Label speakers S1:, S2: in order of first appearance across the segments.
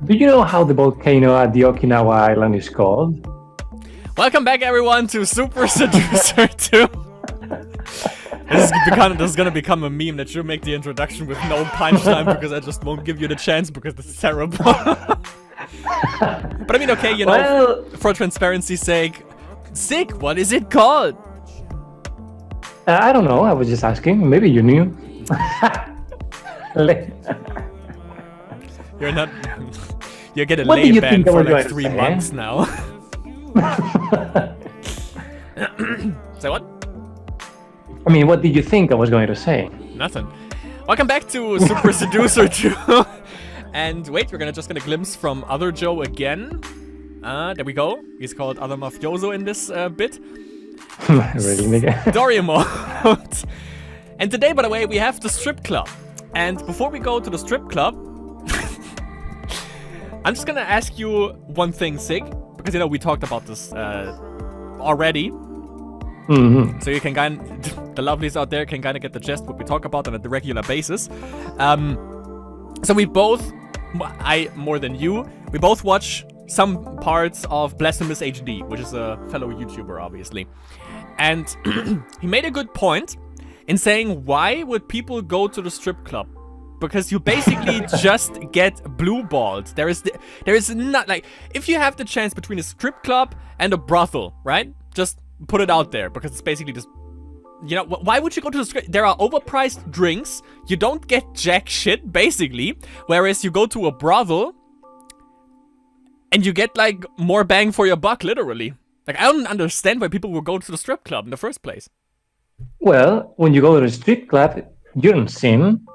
S1: Do you know how the volcano at the Okinawa island is called?
S2: Welcome back, everyone, to Super Seducer 2. This is gonna become a meme that you make the introduction with no punchline because I just won't give you the chance because it's terrible. But I mean, okay, for transparency's sake, Sig, what is it called?
S1: I don't know. I was just asking. Maybe you knew.
S2: You're not. You're getting lay ban for like 3 months now. Say what?
S1: I mean, what did you think I was going to say?
S2: Nothing. Welcome back to Super Seducer 2. And wait, we're just gonna glimpse from Other Joe again. There we go. He's called Other Mafioso in this bit.
S1: Really, nigga?
S2: Story mode. And today, by the way, we have the strip club. And before we go to the strip club, I'm just gonna ask you one thing, Sig, because we talked about this already.
S1: Mm-hmm.
S2: So you can the lovelies out there can kind of get the gist what we talk about on a regular basis. So we both, I more than you, we both watch some parts of Blasphemous HD, which is a fellow YouTuber, obviously. And he made a good point in saying, why would people go to the strip club? Because you basically just get blue-balled. There is not, like, if you have the chance between a strip club and a brothel, right? Just put it out there, because it's basically just, why would you go to the strip? There are overpriced drinks. You don't get jack shit, basically. Whereas you go to a brothel and you get, like, more bang for your buck, literally. Like, I don't understand why people would go to the strip club in the first place.
S1: Well, when you go to the strip club, you don't sin.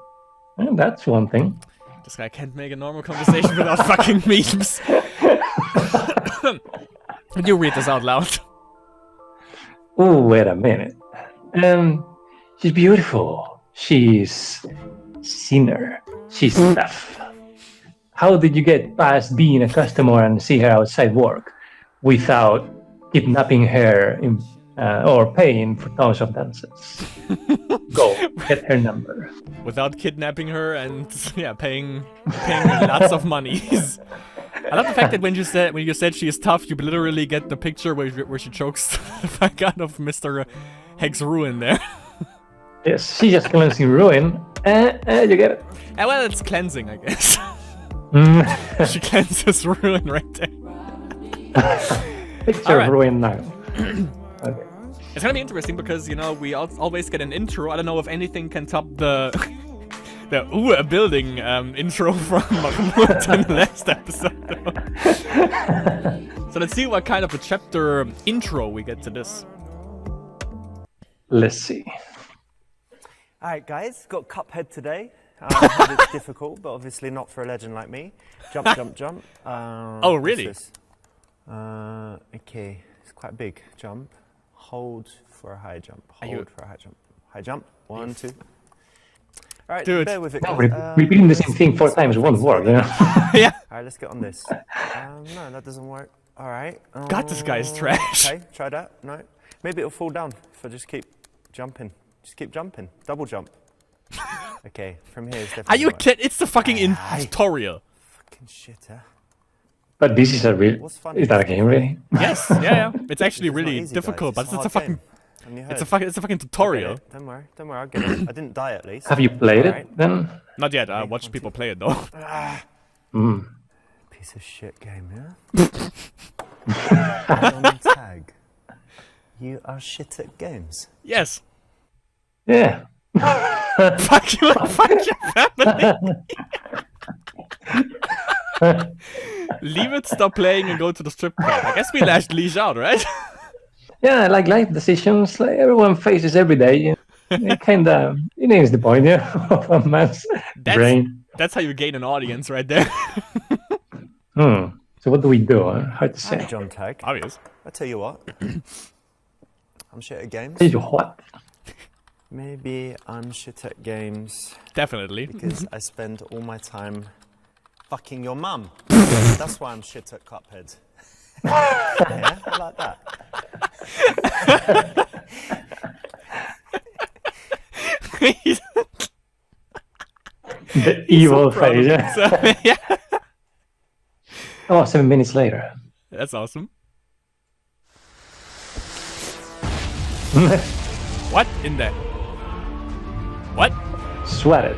S1: And that's one thing.
S2: This guy can't make a normal conversation without fucking memes. Would you read this out loud?
S1: Oh, wait a minute. She's beautiful. She's sinner. She's tough. How did you get past being a customer and see her outside work without kidnapping her or paying for tons of dances? Go, get her number.
S2: Without kidnapping her and paying lots of money. I love the fact that when you said she is tough, you literally get the picture where she chokes the fuck out of Mr. Hex Ruin there.
S1: Yes, she's just cleansing Ruin. You get it.
S2: Well, it's cleansing, I guess. She cleanses Ruin right there.
S1: Picture of Ruin now. Okay.
S2: It's gonna be interesting because, we always get an intro. I don't know if anything can top the a building intro from Mahmoud in the last episode. So let's see what kind of a chapter intro we get to this.
S1: Let's see.
S3: Alright guys, got Cuphead today. It's difficult, but obviously not for a legend like me. Jump, jump, jump.
S2: Oh, really?
S3: Okay, it's quite a big jump. Hold for a high jump. Hold for a high jump. High jump. 1, 2. Alright,
S2: dude.
S3: Bear with it.
S1: No, repeating the same thing 4 times won't work,
S2: Yeah.
S3: Alright, let's get on this. No, that doesn't work. Alright.
S2: God, this guy is trash.
S3: Okay, try that. No. Maybe it'll fall down if I just keep jumping. Just keep jumping. Double jump. Okay, from here it's definitely.
S2: Are you kidding? It's the fucking tutorial.
S3: Fucking shit, huh?
S1: But this is a real. Is that a game, really?
S2: Yes, yeah. It's actually really difficult, but it's a fucking. It's a fucking tutorial.
S3: Don't worry, I'll get it. I didn't die at least.
S1: Have you played it then?
S2: Not yet. I watched people play it though.
S3: Piece of shit game, yeah? On tag. You are shit at games.
S2: Yes.
S1: Yeah.
S2: Fuck you, fuck your family. Leave it, stop playing, and go to the strip club. I guess we lashed leash out, right?
S1: Yeah, like life decisions, like everyone faces every day. It kind of, is the point, of a man's brain.
S2: That's how you gain an audience, right there.
S1: So what do we do? Hard to say.
S3: John Tag.
S2: Obvious.
S3: I tell you what. I'm shit at games.
S1: Tell you what?
S3: Maybe I'm shit at games.
S2: Definitely.
S3: Because I spend all my time fucking your mum. That's why I'm shit at Cuphead. Yeah, I like that.
S1: The evil face.
S2: Yeah.
S1: Oh, 7 minutes later.
S2: That's awesome. What in the? What?
S1: Sweat it.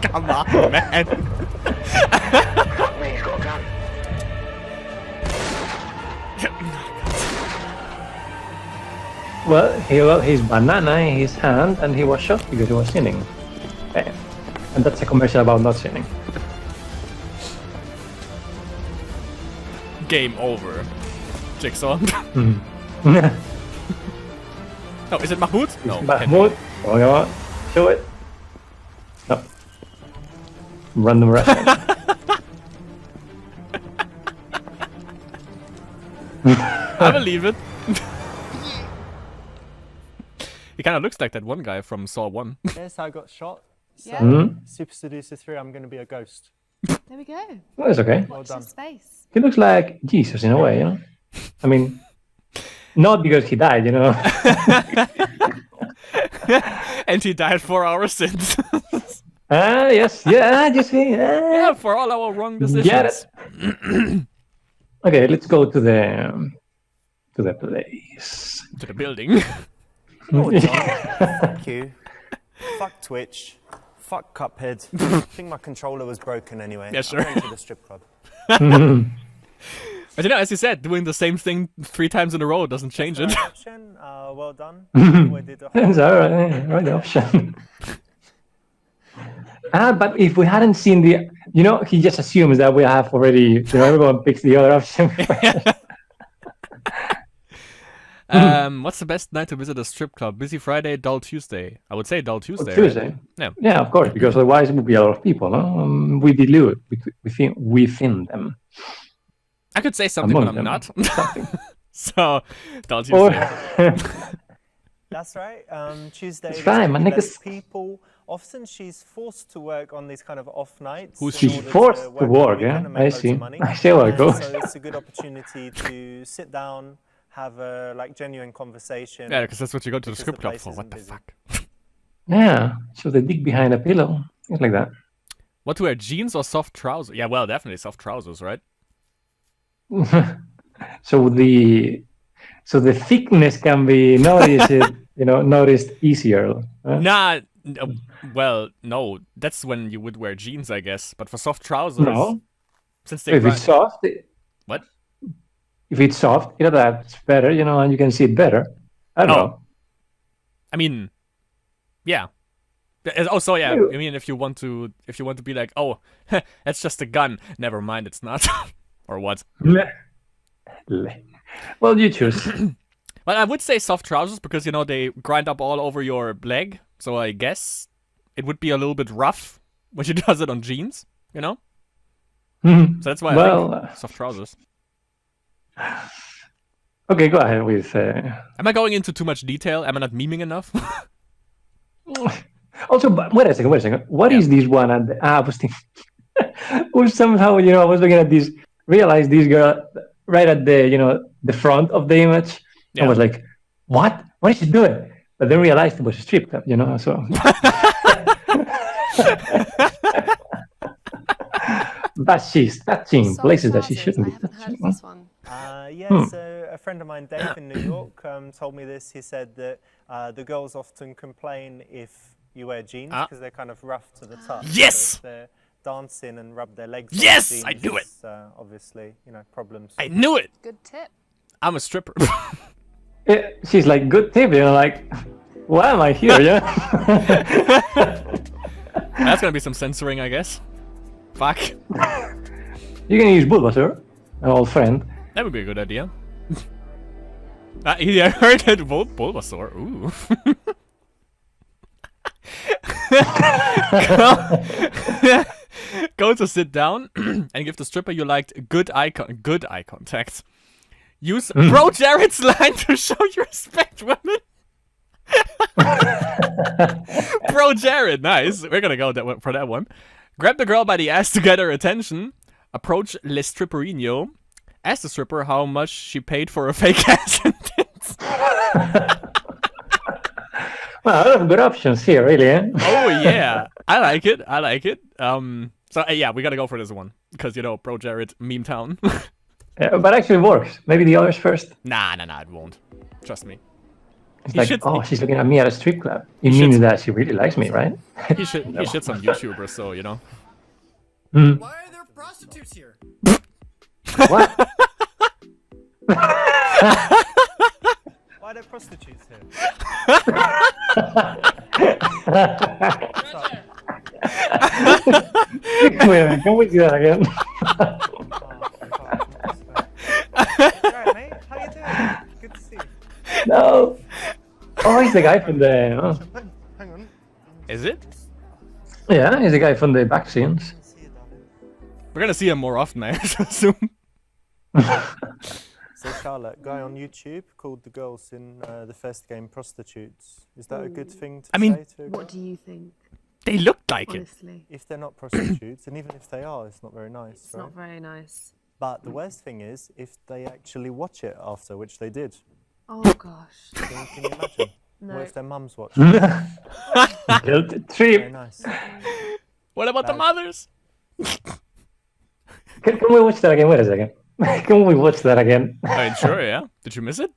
S2: Come on, man.
S4: He's got a gun.
S1: Well, he got his banana in his hand and he was shot because he was sinning. Okay. And that's a commercial about not sinning.
S2: Game over. Jigsaw.
S1: Mahmoud?
S2: Oh, is it Mahmoud? No.
S1: Oh, come on. Show it. No. Random Russian.
S2: I believe it. He kind of looks like that one guy from Saw 1.
S3: Here's how I got shot. So,
S5: Yeah.
S3: Super Seducer 3, I'm going to be a ghost.
S5: There we go.
S1: Well, that's okay.
S3: Well
S5: Watch
S3: done.
S5: his face.
S1: He looks like Jesus in a way, you know? I mean, not because he died, you know?
S2: And he died 4 hours since.
S1: Yes, yeah, you see?
S2: Yeah, for all our wrong decisions.
S1: Get it. Okay, let's go to the place.
S2: To the building.
S3: Oh, John. Fuck you. Fuck Twitch. Fuck Cuphead. I think my controller was broken anyway.
S2: Yeah, sure.
S3: I'm going to the strip club.
S2: But you know, as you said, doing the same thing 3 times in a row doesn't change it.
S3: Option. Well done. We did a
S1: That's right option. But if we hadn't seen the, you know, he just assumes that we have already, you know, everyone picks the other option.
S2: What's the best night to visit a strip club? Busy Friday, dull Tuesday. I would say dull Tuesday.
S1: Tuesday.
S2: Right? Yeah.
S1: Yeah, of course, because otherwise it would be a lot of people. No? We dilute within them.
S2: I could say something, but
S1: Among
S2: I'm
S1: them.
S2: not.
S1: Something.
S2: So, dull
S1: Or,
S2: Tuesday.
S3: That's right. Tuesday.
S1: That's
S3: there's
S1: right,
S3: gonna
S1: my
S3: be
S1: niggas.
S3: less people. Often she's forced to work on these kind of off nights.
S2: Who's
S3: in
S2: she?
S1: she's
S3: order
S1: forced to
S3: on the
S1: work,
S3: weekend
S1: yeah?
S3: and make
S1: I
S3: loads of
S1: see.
S3: money.
S1: I see how it
S3: And
S1: goes.
S3: So it's a good opportunity to sit down, have a genuine conversation.
S2: Yeah, because that's what you go to the
S3: Because
S2: strip
S3: the
S2: club
S3: place
S2: for. What
S3: isn't
S2: the
S3: busy.
S2: fuck?
S1: Yeah, so the dick behind a pillow. It's like that.
S2: What to wear, jeans or soft trousers? Yeah, well, definitely soft trousers, right?
S1: So the thickness can be noticed easier. Huh?
S2: Nah, well, no. That's when you would wear jeans, I guess. But for soft trousers,
S1: No.
S2: since they
S1: If it's soft,
S2: What?
S1: if it's soft, that's better, and you can see it better. I don't know.
S2: I mean, yeah. Oh, so yeah.
S1: You-
S2: I mean, if you want to be like, oh, that's just a gun. Never mind, it's not. Or what?
S1: Well, you choose.
S2: Well, I would say soft trousers because they grind up all over your leg. So I guess it would be a little bit rough when she does it on jeans. So that's why I think soft trousers.
S1: Okay, go ahead with.
S2: Am I going into too much detail? Am I not memeing enough?
S1: Also, but wait a second. What is
S2: Yeah.
S1: this one? I was thinking. Or somehow, I was looking at this. Realized this girl right at the, the front of the image.
S2: Yeah.
S1: I was like, what? What is she doing? But then realized it was a strip club, so. But she's touching
S5: Soft
S1: places that she
S5: trousers,
S1: shouldn't
S5: I
S1: be
S5: haven't heard
S1: touching.
S5: of this one.
S3: So a friend of mine, Dave, in New York, told me this. He said that the girls often complain if you wear jeans because they're kind of rough to the touch.
S2: Yes!
S3: So if they're dancing and rub their legs.
S2: Yes!
S3: on the
S2: I
S3: jeans,
S2: knew it!
S3: it's, obviously, problems.
S2: I knew it.
S5: Good tip.
S2: I'm a stripper.
S1: She's like, good tip, like, why am I here,
S2: That's gonna be some censoring, I guess. Fuck.
S1: You can use Bulbasaur, an old friend.
S2: That would be a good idea. I heard it. Bulbasaur. Ooh. Go to sit down and give the stripper you liked good eye contact. Use Bro Jared's line to show you respect women. Bro Jared, nice. We're gonna go for that one. Grab the girl by the ass to get her attention. Approach Le Stripperino. Ask the stripper how much she paid for a fake ass and tits.
S1: Well, a lot of good options here, really,
S2: Oh yeah, I like it. So So yeah, we gotta go for this one because Bro Jared, meme town.
S1: But actually it works. Maybe the others first.
S2: Nah, it won't. Trust me.
S1: It's
S2: He
S1: like,
S2: should-
S1: oh, she's looking at me at a strip club. It
S2: should-
S1: means that she really likes me, right?
S2: He shits on YouTubers, so
S1: Mm.
S4: Why are there prostitutes here?
S1: What?
S3: Why are there prostitutes here?
S1: Wait, can we do that again?
S3: Alright, mate. How you doing? Good to see you.
S1: No. Oh, he's the guy from the. Oh.
S3: Hang on.
S2: is it?
S1: Yeah, he's the guy from the back scenes.
S3: See you, darling.
S2: We're gonna see him more often, I assume.
S3: So Charlotte, guy on YouTube called the girls in the first game prostitutes. Is that a good thing to
S2: I mean,
S3: say to a girl?
S5: What do you think,
S2: They looked like it.
S5: honestly?
S3: If they're not prostitutes, and even if they are, it's not very nice,
S5: It's
S3: right?
S5: not very nice.
S3: But the worst thing is if they actually watch it after, which they did.
S5: Oh gosh.
S3: Can you imagine?
S5: No.
S3: What if their mums watched it?
S1: Guilt
S3: Very
S1: trip.
S3: nice.
S2: What about the
S3: Bad.
S2: mothers?
S1: Can we watch that again? Wait a second. Can we watch that again?
S2: I mean, sure, yeah. Did you miss it?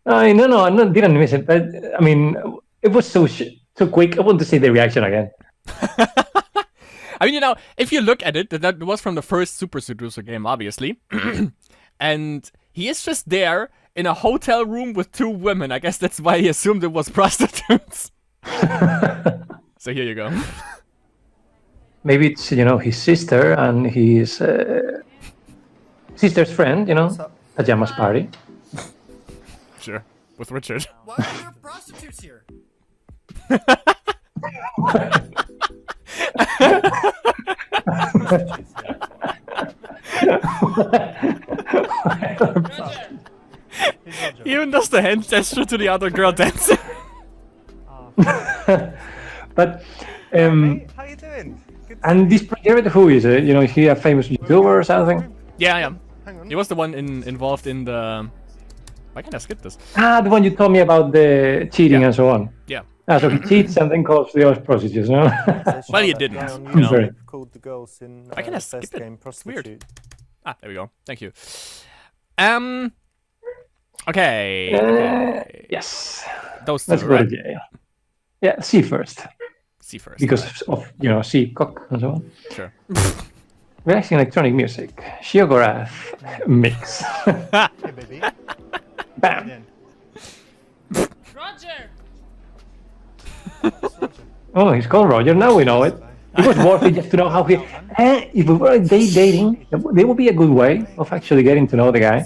S1: No, I didn't miss it. But I mean, it was so quick. I want to see the reaction again.
S2: I mean, if you look at it, that was from the first Super Seducer game, obviously. And he is just there in a hotel room with two women. I guess that's why he assumed it was prostitutes. So here you go.
S1: Maybe it's his sister and his sister's friend.
S3: up?
S1: Pajama's party.
S2: Sure. With Richard.
S4: Why are there prostitutes here?
S2: He even does the hand gesture to the other girl dancing.
S1: But
S3: Hey, how you doing? Good to
S1: and this project, who is it? Is he a famous YouTuber or something?
S2: Yeah.
S3: hang on.
S2: He was the one involved in the... Why can't I skip this?
S1: Ah, the one you told me about the cheating and so on.
S2: Yeah.
S1: So he cheats and then calls the other prostitutes, no?
S3: So
S2: Well, you
S3: Charlotte,
S2: didn't,
S3: guy on
S2: you know.
S3: YouTube called the girls in
S2: Why can't I
S3: the
S2: skip
S3: first
S2: it?
S3: game
S2: It's weird.
S3: prostitute.
S2: Ah, there we go. Thank you. Okay.
S1: Yes.
S2: Those two,
S1: Let's go
S2: right?
S1: to jail. Yeah, C first.
S2: See first.
S1: Because of, C, cock and so on.
S2: Sure.
S1: Relaxing electronic music. Shiogorath mix.
S3: Hey, baby.
S1: Bam.
S3: Then.
S4: Roger!
S1: Oh, he's called Roger. Now we know it. It was worth it just to know how he. If we were dating, there would be a good way of actually getting to know the guy.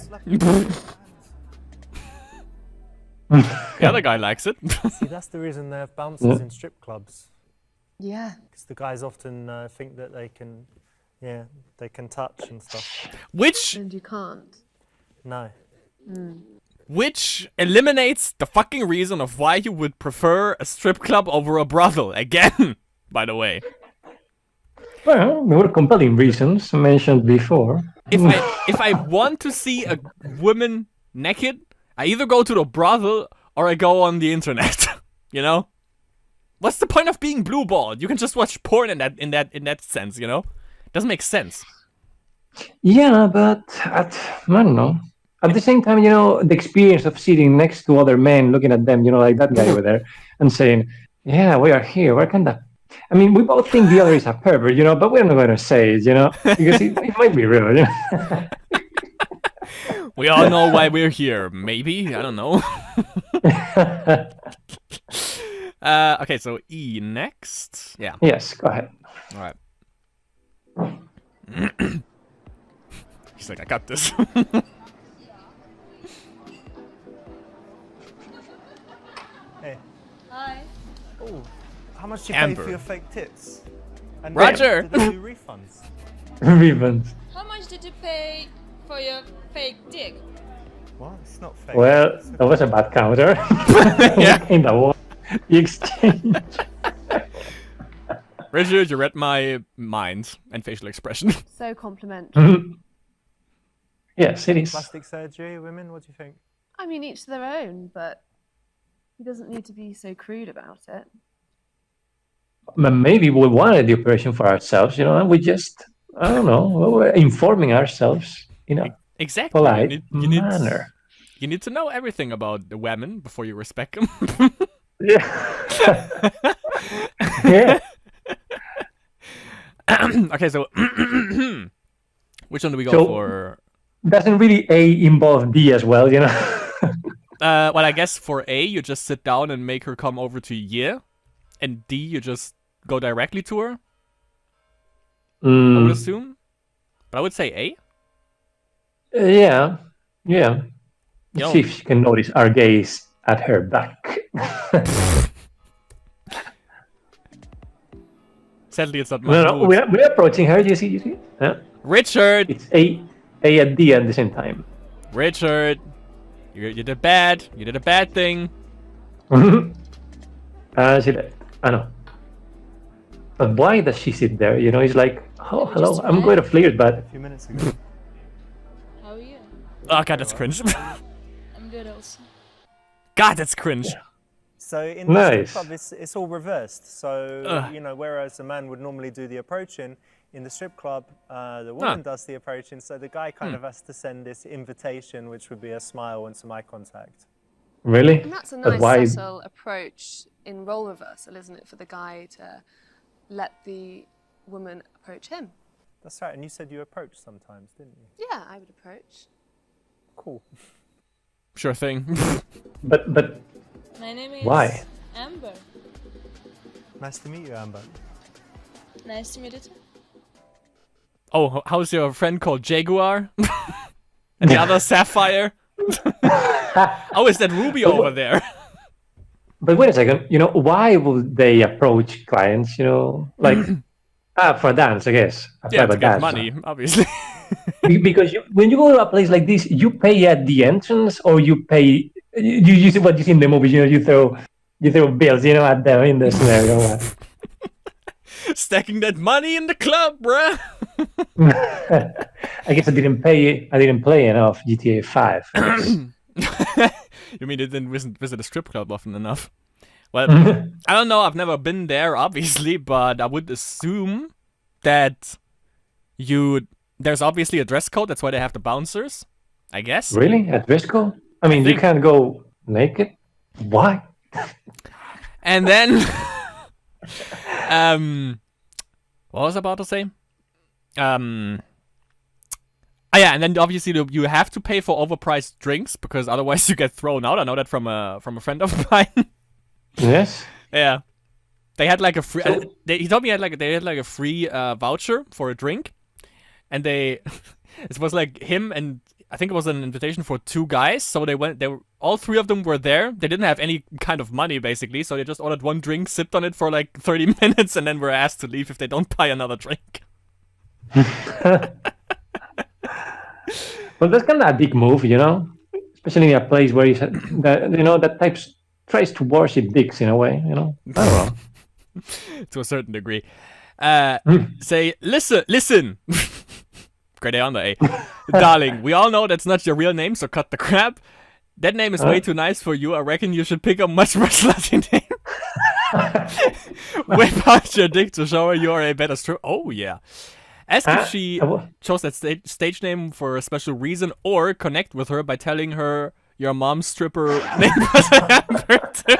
S2: The other guy likes it.
S3: See, that's the reason they have bouncers in strip clubs.
S5: Yeah.
S3: Because the guys often think that they can touch and stuff.
S2: Which
S5: And you can't.
S3: No.
S2: eliminates the fucking reason of why you would prefer a strip club over a brothel. Again, by the way.
S1: Well, there were compelling reasons mentioned before.
S2: If I want to see a woman naked, I either go to the brothel or I go on the internet. What's the point of being blue balled? You can just watch porn in that sense. Doesn't make sense.
S1: Yeah, but I don't know. At the same time, the experience of sitting next to other men, looking at them, like that guy over there, and saying, "Yeah, we are here. Where can that?" I mean, we both think the other is a pervert, but we're not going to say it, because it might be real.
S2: We all know why we're here. Maybe, I don't know. Okay, so E next. Yeah.
S1: Yes, go ahead.
S2: All right. He's like, I got this.
S3: Hey.
S4: Hi.
S3: Oh, how much do you
S2: Amber.
S3: pay for your fake tits? And
S2: Roger.
S3: Do they do refunds?
S1: Ribbons.
S4: How much did you pay for your fake dick?
S3: What? It's not fake.
S1: Well, that was a bad counter.
S2: Yeah.
S1: In the war, the exchange.
S2: Richard, you read my mind and facial expression.
S5: So complimentary.
S1: Mhm. Yes, it is.
S3: Plastic surgery, women, what do you think?
S5: I mean, each to their own, but he doesn't need to be so crude about it.
S1: Maybe we wanted the operation for ourselves, and we just, I don't know, we were informing ourselves in a
S2: Exactly.
S1: polite manner.
S2: You need to know everything about the women before you respect them.
S1: Yeah. Yeah.
S2: Okay, so which one do we go
S1: So-
S2: for?
S1: Doesn't really A involve D as well,
S2: Well, I guess for A, you just sit down and make her come over to you, and D, you just go directly to her. I would assume, but I would say A.
S1: Yeah. Yeah.
S2: Yo.
S1: See if she can notice our gaze at her back.
S2: Sadly, it's not my
S1: No,
S2: mood.
S1: we're approaching her. You see? Huh?
S2: Richard,
S1: It's A and D at the same time.
S2: Richard, you did bad. You did a bad thing.
S1: She left. I know. But why does she sit there? It's like, oh,
S4: Maybe
S1: hello,
S4: just
S1: I'm
S4: wait.
S1: going to flirt, but
S3: A few minutes ago.
S4: How are you?
S2: Oh god, that's cringe.
S4: I'm good also.
S2: God, that's cringe.
S3: So in the strip
S1: Nice.
S3: club, it's all reversed. So,
S2: Ugh.
S3: whereas a man would normally do the approaching, in the strip club, the woman does the approaching. So the guy kind of has to send this invitation, which would be a smile and some eye contact.
S1: really?
S5: And that's a
S1: But
S5: nice
S1: why?
S5: subtle approach in role reversal, isn't it, for the guy to let the woman approach him?
S3: That's right. And you said you approach sometimes, didn't you?
S5: Yeah, I would approach.
S3: Cool.
S2: Sure thing.
S1: But
S4: My name is
S1: Why?
S4: Amber.
S3: Nice to meet you, Amber.
S4: Nice to meet you too.
S2: Oh, how's your friend called Jaguar? And the other Sapphire? Oh, is that Ruby over there?
S1: But wait a second. Why would they approach clients? Like for a dance, I guess. A
S2: Yeah, to
S1: private
S2: get
S1: dance.
S2: money, obviously.
S1: Because when you go to a place like this, you pay at the entrance, or you pay. You use what you see in the movies. You throw bills. At them in the scenario.
S2: Stacking that money in the club, bruh.
S1: I guess I didn't play enough GTA 5.
S2: You mean you didn't visit a strip club often enough? Well, I don't know. I've never been there, obviously, but I would assume that there's obviously a dress code. That's why they have the bouncers, I guess.
S1: Really? At Visco? I mean, you
S2: think-
S1: can't go naked. Why?
S2: And then, what was I about to say? Yeah, and then obviously you have to pay for overpriced drinks because otherwise you get thrown out. I know that from a friend of mine.
S1: Yes.
S2: Yeah, they had like a free.
S1: So-
S2: He told me they had like a free voucher for a drink, and it was like him and I think it was an invitation for 2 guys. So all 3 of them were there. They didn't have any kind of money basically, so they just ordered 1 drink, sipped on it for like 30 minutes, and then were asked to leave if they don't buy another drink.
S1: Well, that's kind of a big move, especially in a place where that type tries to worship dicks in a way, I don't know.
S2: To a certain degree. Say, listen. Great A on the A. Darling, we all know that's not your real name, so cut the crap. That name is way too nice for you. I reckon you should pick a much more slutty name. Whip out your dick to show her you are a better stripper. Oh, yeah. Ask if she chose that stage name for a special reason, or connect with her by telling her your mom's stripper name was Amber too.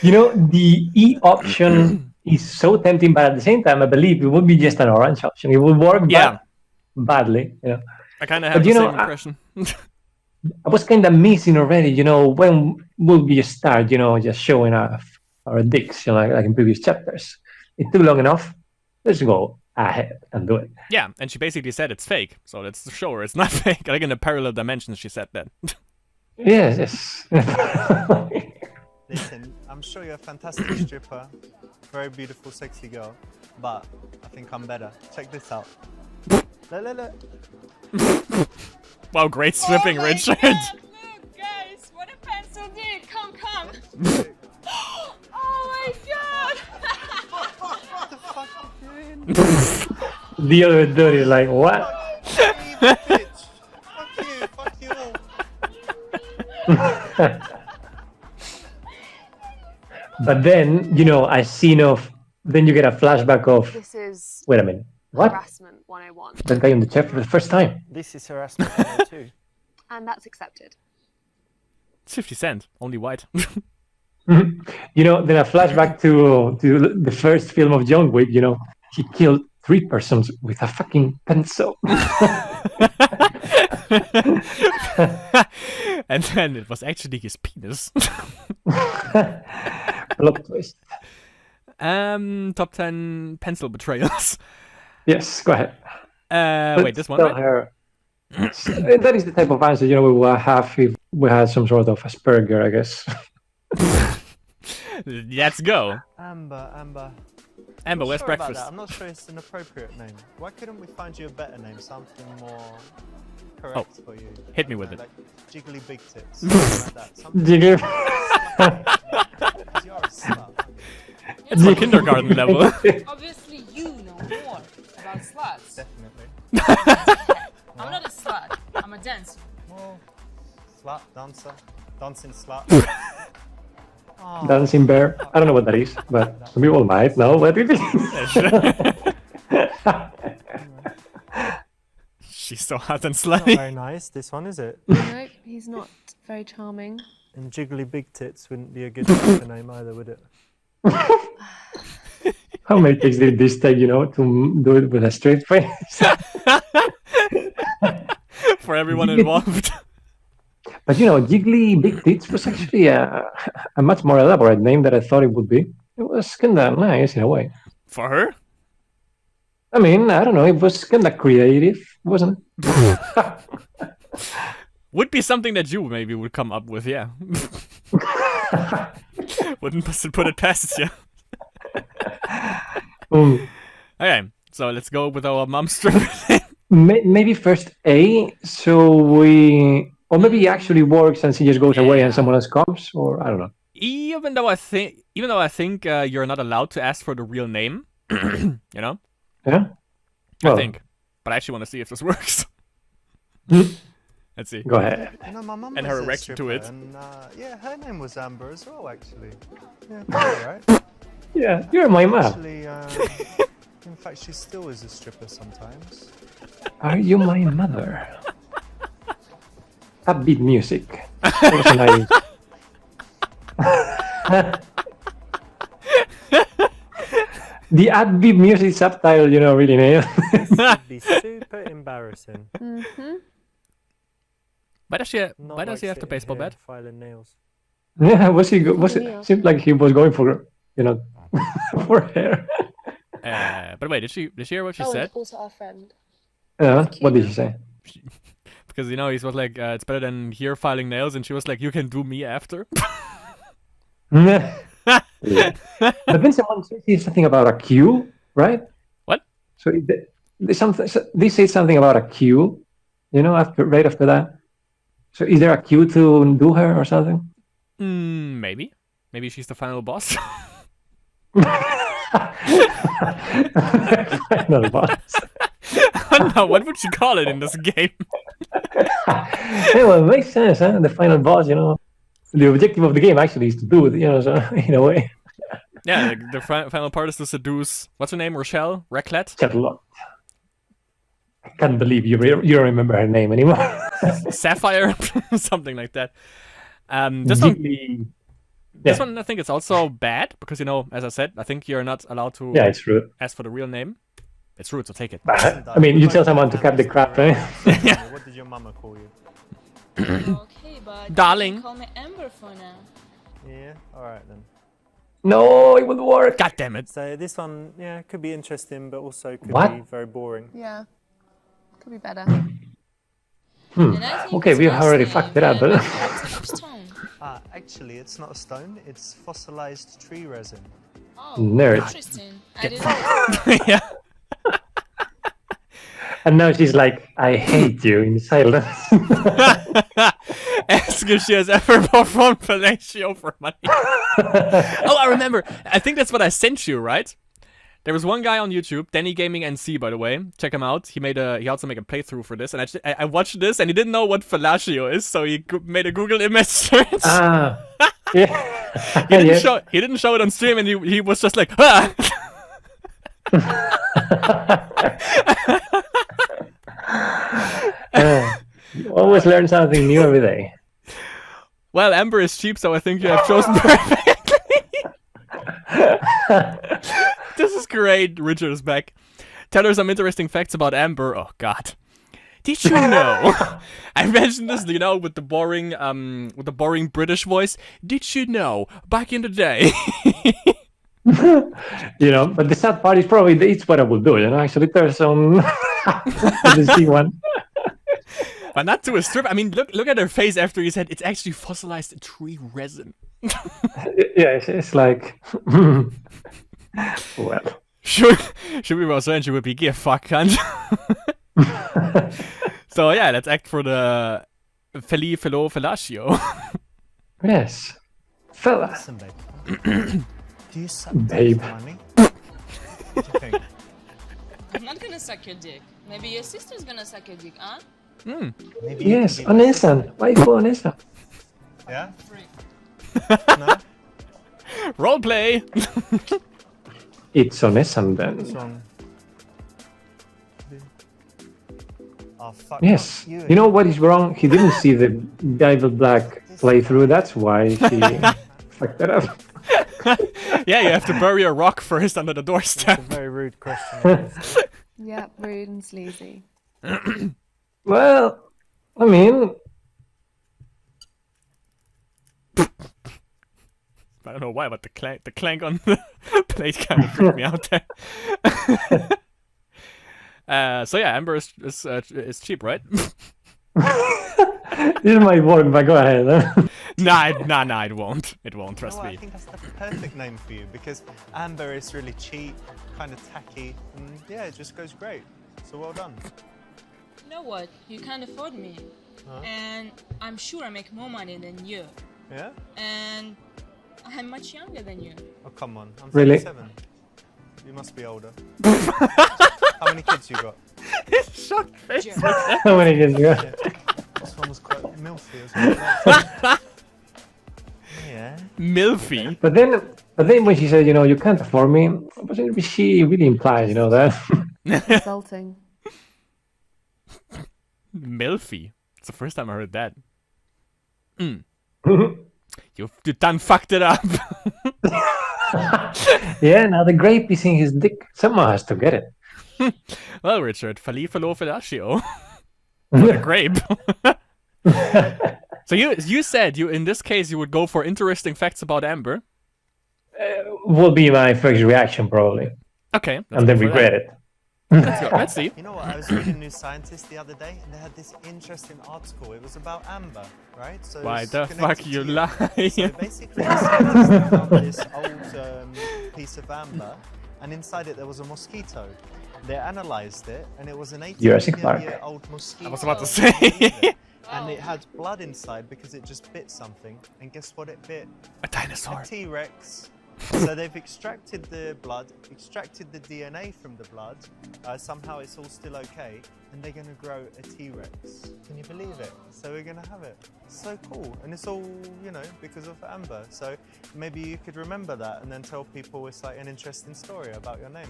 S1: The E option is so tempting, but at the same time, I believe it would be just an orange option. It would work badly,
S2: I kind of have
S1: But,
S2: the same impression.
S1: I was kind of missing already, when will we start, just showing off our dicks, like in previous chapters. It took long enough. Let's go ahead and do it.
S2: Yeah, and she basically said it's fake, so let's show her it's not fake. Like in a parallel dimension, she said that.
S1: Yes.
S3: Listen, I'm sure you're a fantastic stripper, very beautiful, sexy girl, but I think I'm better. Check this out. Look.
S2: Wow, great stripping,
S4: Oh my
S2: Richard.
S4: God, look, guys, what a pencil did. Come. Oh my God.
S3: What the fuck are you doing?
S1: The other dude is like, what?
S3: Bitch. Fuck you all.
S1: But then, a scene of. Then you get a flashback of.
S5: This is
S1: Wait a minute. What?
S5: harassment 101.
S1: That guy on the chair for the first time.
S3: This is harassment 102.
S5: And that's accepted.
S2: It's 50 Cent, only white.
S1: Then a flashback to the first film of John Wick. He killed 3 persons with a fucking pencil.
S2: And then it was actually his penis.
S1: Plot twist.
S2: Top 10 pencil betrayals.
S1: Yes, go ahead.
S2: Wait, this one,
S1: Tell
S2: right?
S1: her. That is the type of answer we will have if we had some sort of Asperger, I guess.
S2: Let's go.
S3: Amber.
S2: Amber, where's
S3: Sorry about
S2: breakfast?
S3: that. I'm not sure it's an appropriate name. Why couldn't we find you a better name? Something more correct for you.
S2: Hit me with it.
S3: Like Jiggly Big Tits. Something like that. Something
S1: Jigger.
S3: you're a slut.
S2: It's for kindergarten level.
S4: Obviously, you know more about sluts.
S3: Definitely.
S4: I'm not a slut. I'm a dancer.
S3: Well, slut, dancer, dancing slut.
S1: Dancing bear. I don't know what that is, but some people might know what it is.
S2: She's so hot and
S3: Not
S2: slutty.
S3: very nice, this one, is it?
S5: Nope, he's not very charming.
S3: And Jiggly Big Tits wouldn't be a good Twitter name either, would it?
S1: How many takes did this take, to do it with a straight face?
S2: For everyone involved.
S1: But Jiggly Big Tits was actually a much more elaborate name than I thought it would be. It was kind of nice in a way.
S2: For her?
S1: I mean, I don't know, it was kind of creative, wasn't it?
S2: Would be something that you maybe would come up with, yeah. Wouldn't put it past you. Okay, so let's go with our mom stripper thing.
S1: Maybe first A, or maybe he actually works and she just goes away and someone else comes, or I don't know.
S2: Even though I think you're not allowed to ask for the real name,
S1: Yeah?
S2: I
S1: Well,
S2: think. But I actually want to see if this works. Let's see.
S1: Go ahead.
S3: My mum
S2: And
S3: was
S2: her
S3: a
S2: reaction to
S3: stripper,
S2: it.
S3: And, yeah, her name was Amber as well, actually. Yeah, alright.
S1: Yeah, you're my mom.
S3: Actually, in fact, she still is a stripper sometimes.
S1: Are you my mother? Upbeat music. That was nice. The upbeat music subtitle, really nailed.
S3: This would be super embarrassing.
S2: Why does she
S3: Not
S2: have the
S3: sitting
S2: baseball
S3: here
S2: bat?
S3: Filing nails.
S1: Yeah, was it? Seemed like he was going for, for hair.
S2: But wait, did she hear what she
S5: Oh,
S2: said?
S5: and also our friend.
S1: What did she say?
S2: Because he was like, it's better than here filing nails, and she was like, you can do me after.
S1: Yeah. But then someone says something about a queue, right?
S2: What?
S1: So they say something about a queue, right after that. So is there a queue to do her or something?
S2: Maybe. Maybe she's the final boss.
S1: Final boss.
S2: I don't know, what would you call it in this game?
S1: Yeah, well, it makes sense, huh? The final boss, the objective of the game actually is to do it, so in a way.
S2: Yeah, like the final part is to seduce. What's her name? Rochelle? Raclette?
S1: Charlotte. I can't believe you don't remember her name anymore.
S2: Sapphire? Something like that. This one,
S1: Jiggly.
S2: this
S1: Yeah.
S2: one, I think it's also bad because as I said, I think you're not allowed to
S1: Yeah, it's rude.
S2: ask for the real name. It's rude, so take it.
S1: But, I mean, you tell someone to cut the crap, right?
S3: What did your mama call you?
S4: Okay, but
S2: Darling.
S4: you can call me Amber for now.
S3: Yeah, alright then.
S1: No, it would work.
S2: God damn it!
S3: So this one, yeah, could be interesting, but also could
S1: What?
S3: be very boring.
S5: Yeah. Could be better.
S4: And I think
S1: Okay,
S4: it's
S1: we have already
S4: mostly
S1: fucked it up,
S4: very
S1: but
S4: much stone.
S3: Actually, it's not a stone, it's fossilized tree resin.
S4: Oh,
S1: Nerd.
S4: interesting. I didn't.
S2: Yeah.
S1: and now she's like, I hate you in silence.
S2: Ask if she has ever performed fellatio for money. Oh, I remember. I think that's what I sent you, right? There was one guy on YouTube, Danny Gaming NC, by the way. Check him out. He also made a playthrough for this, and I watched this, and he didn't know what fellatio is, so he made a Google image search.
S1: Yeah.
S2: He didn't show it on stream, and he was just like, ah!
S1: You always learn something new every day.
S2: Well, Amber is cheap, so I think you have chosen perfectly. This is great. Richard is back. Tell her some interesting facts about Amber. Oh God. Did you know? I mentioned this, you know, with the boring British voice. Did you know? Back in the day.
S1: You know, but the sad part is probably it's what I will do. You know, actually, there's some the C one.
S2: But not to a strip. I mean, look at her face after he said it's actually fossilized tree resin.
S1: Yeah, it's like, well,
S2: Should we was saying she would be give fuck cunt. So yeah, let's act for the fellatio.
S1: yes, fella,
S3: Listen, babe. Do you suck
S1: Babe.
S3: dick for money? What do you think?
S4: I'm not gonna suck your dick. Maybe your sister's gonna suck your dick, huh?
S3: Maybe you
S1: yes,
S3: can be my sister.
S1: Onesan. Why for Onesan?
S3: Yeah?
S4: Free.
S3: No?
S2: Roleplay.
S1: It's Onesan
S3: What's
S1: then.
S3: wrong? Oh, fuck.
S1: Yes.
S3: You
S1: You know what is wrong? He didn't see the Devil Black playthrough. That's why she fucked that up.
S2: Yeah, you have to bury a rock first under the
S3: It's
S2: doorstep.
S3: a very rude question.
S5: Yeah, rude and sleazy.
S1: Well, I mean,
S2: I don't know why, but the clank on the plate kind of freaked me out there. So yeah, Amber is cheap, right?
S1: this is my word, but go ahead.
S2: Nah, it won't. It won't, trust
S3: No, I
S2: me.
S3: think that's the perfect name for you because Amber is really cheap, kind of tacky, and yeah, it just goes great. So well done.
S4: You know what? You can't afford me. And I'm sure I make more money than you.
S3: Yeah?
S4: And I'm much younger than you.
S3: Oh, come on. I'm
S1: Really?
S3: 37. You must be older. How many kids you got?
S2: Shocked face.
S4: Jerk.
S1: How many kids you got?
S3: This one was quite milfy as well. Yeah.
S2: Milfy.
S1: But then when she said, you know, you can't afford me, wasn't she really implied, you know, that?
S5: Insulting.
S2: Milfy. It's the first time I heard that. You done fucked it up.
S1: Yeah, now the grape is in his dick. Someone has to get it.
S2: Well, Richard, fellatio. What a grape. So you said in this case you would go for interesting facts about Amber.
S1: Will be my first reaction, probably.
S2: Okay.
S1: And then regret it.
S2: Let's go. Let's see.
S3: You know what? I was reading New Scientist the other day, and they had this interesting article. It was about amber, right? So
S2: Why
S3: it's
S2: the
S3: connected
S2: fuck
S3: to
S2: you lie?
S3: So basically, the scientists found this old piece of amber, and inside it there was a mosquito. They analysed it, and it was an 18
S1: Jurassic Park.
S3: million year old mosquito.
S2: I was about to
S3: Can you believe
S2: say.
S3: it? And it had blood inside because it just bit something. And guess what it bit?
S2: A dinosaur.
S3: A T-Rex. So they've extracted the blood, extracted the DNA from the blood. Somehow it's all still okay, and they're going to grow a T-Rex. Can you believe it? So we're going to have it. So cool, and it's all, you know, because of Amber. So maybe you could remember that, and then tell people it's like an interesting story about your name.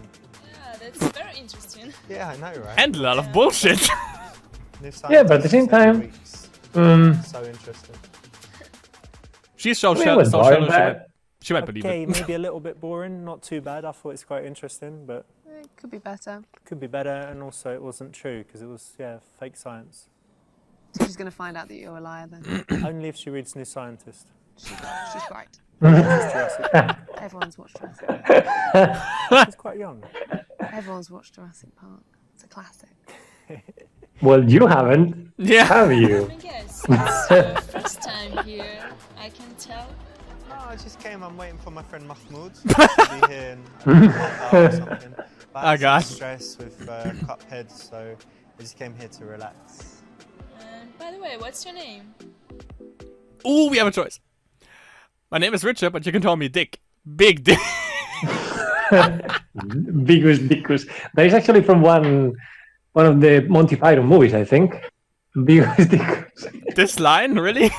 S4: Yeah, that's very interesting.
S3: Yeah, I know, right?
S2: And a lot of bullshit.
S3: New
S1: Yeah, but at the same
S3: Scientist
S1: time,
S3: every week. So interesting.
S2: She's so
S1: I mean, it
S2: shallow.
S1: was
S2: So
S1: boring,
S2: shallow.
S1: but
S2: She might believe
S3: Okay,
S2: it.
S3: maybe a little bit boring, not too bad. I thought it's quite interesting, but
S5: It could be better.
S3: could be better. And also, it wasn't true because it was, yeah, fake science.
S5: So she's going to find out that you're a liar then.
S3: Only if she reads New Scientist.
S5: She's right.
S3: Jurassic Park.
S5: Everyone's watched Jurassic Park.
S3: She's quite young.
S5: Everyone's watched Jurassic Park. It's a classic.
S1: well, you haven't,
S2: Yeah.
S1: have you?
S4: I guess it's your first time here, I can tell.
S3: No, I just came. I'm waiting for my friend Mahmoud to be here in half hour or something. But I
S2: Oh, God.
S3: had some stress with Cuphead, so I just came here to relax.
S4: And by the way, what's your name?
S2: Ooh, we have a choice. My name is Richard, but you can call me Dick. Big Dick.
S1: Bigus. That is actually from one of the Monty Python movies, I think. Bigus.
S2: This line, really?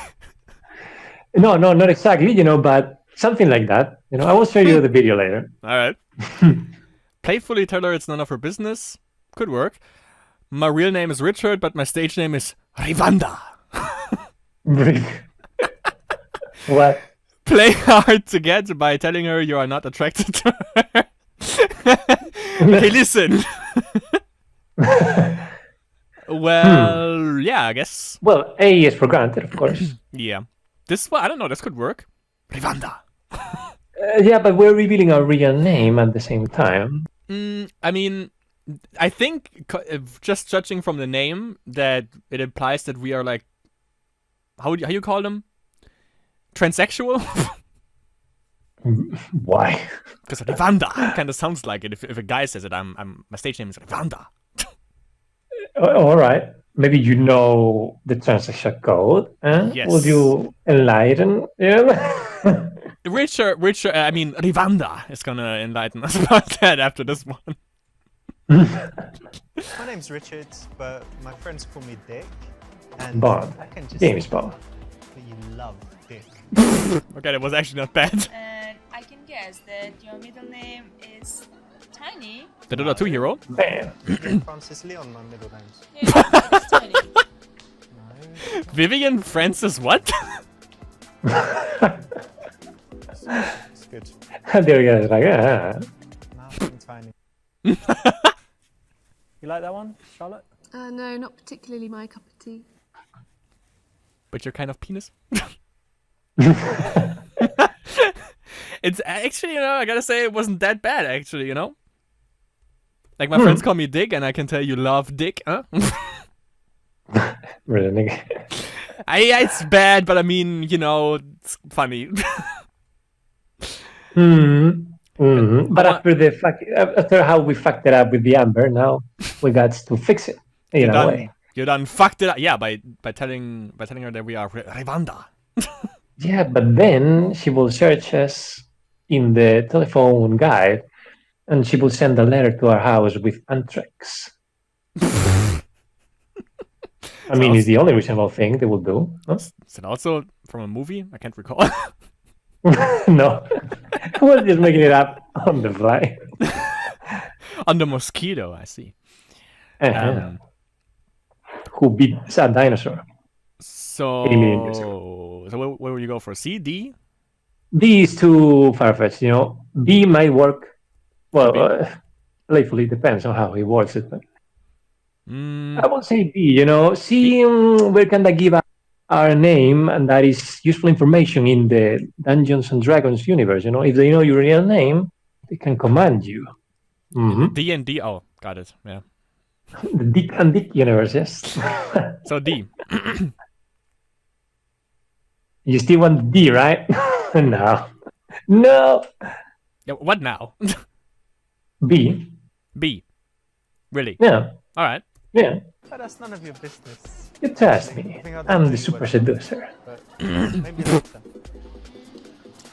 S1: No, no, not exactly, but something like that. I will show you the video later.
S2: Alright. Playfully tell her it's none of her business. Could work. My real name is Richard, but my stage name is Rivanda.
S1: What?
S2: Play hard to get by telling her you are not attracted to her. Okay, listen. Well, yeah, I guess.
S1: Well, A is for granted, of course.
S2: Yeah. This one, I don't know, this could work. Rivanda.
S1: Yeah, but we're revealing our real name at the same time.
S2: I mean, I think just judging from the name that it implies that we are like, how you call them? Transsexual?
S1: Why?
S2: Because Rivanda kind of sounds like it. If a guy says it, my stage name is Rivanda.
S1: All right. Maybe you know the transaction code.
S2: Yes.
S1: Would you enlighten? Yeah.
S2: Rivanda is gonna enlighten us about that after this one.
S3: My name's Richard, but my friends call me Dick. And
S1: Bond.
S3: I can just
S1: James Bond.
S3: that you love Dick.
S2: Okay, that was actually not bad.
S4: And I can guess that your middle name is Tiny.
S2: The Dota 2 hero.
S1: Bam.
S3: Francis Leon, my middle name's.
S4: Yeah, it's Tiny.
S3: No,
S2: Vivian Francis what?
S3: it's good.
S1: There you go. Like,
S3: Nothing tiny. You like that one, Charlotte?
S5: No, not particularly my cup of tea.
S2: But you're kind of penis. It's actually, I gotta say, it wasn't that bad, actually, Like, my friends call me Dick, and I can tell you love Dick, huh?
S1: Really?
S2: It's bad, but I mean, it's funny.
S1: But after how we fucked it up with the Amber, now we got to fix it in a way.
S2: You done fucked it up, yeah, by telling her that we are Rivanda.
S1: Yeah, but then she will search us in the telephone guide, and she will send a letter to our house with anthrax. I mean, it's the only reasonable thing they will do. Huh?
S2: Is it also from a movie? I can't recall.
S1: No, we're just making it up on the fly.
S2: On the mosquito, I see.
S1: Who beat a dinosaur?
S2: So,
S1: 80 million years ago.
S2: Where will you go for? C, D?
S1: D is too far-fetched, B might work. Well, playfully depends on how he works it. But I will say B, C, we're kind of give our name, and that is useful information in the Dungeons and Dragons universe. If they know your real name, they can command you.
S2: D and D. Oh, got it. Yeah.
S1: The Dick and Dick universe, yes.
S2: So D.
S1: You still want D, right? No. No.
S2: Yeah, what now?
S1: B.
S2: B. Really?
S1: Yeah.
S2: All right.
S1: Yeah.
S3: But that's none of your business.
S1: You trust me.
S3: I think I'll
S1: I'm
S3: tell
S1: the
S3: you
S1: super
S3: when-
S1: seducer.
S3: But maybe later.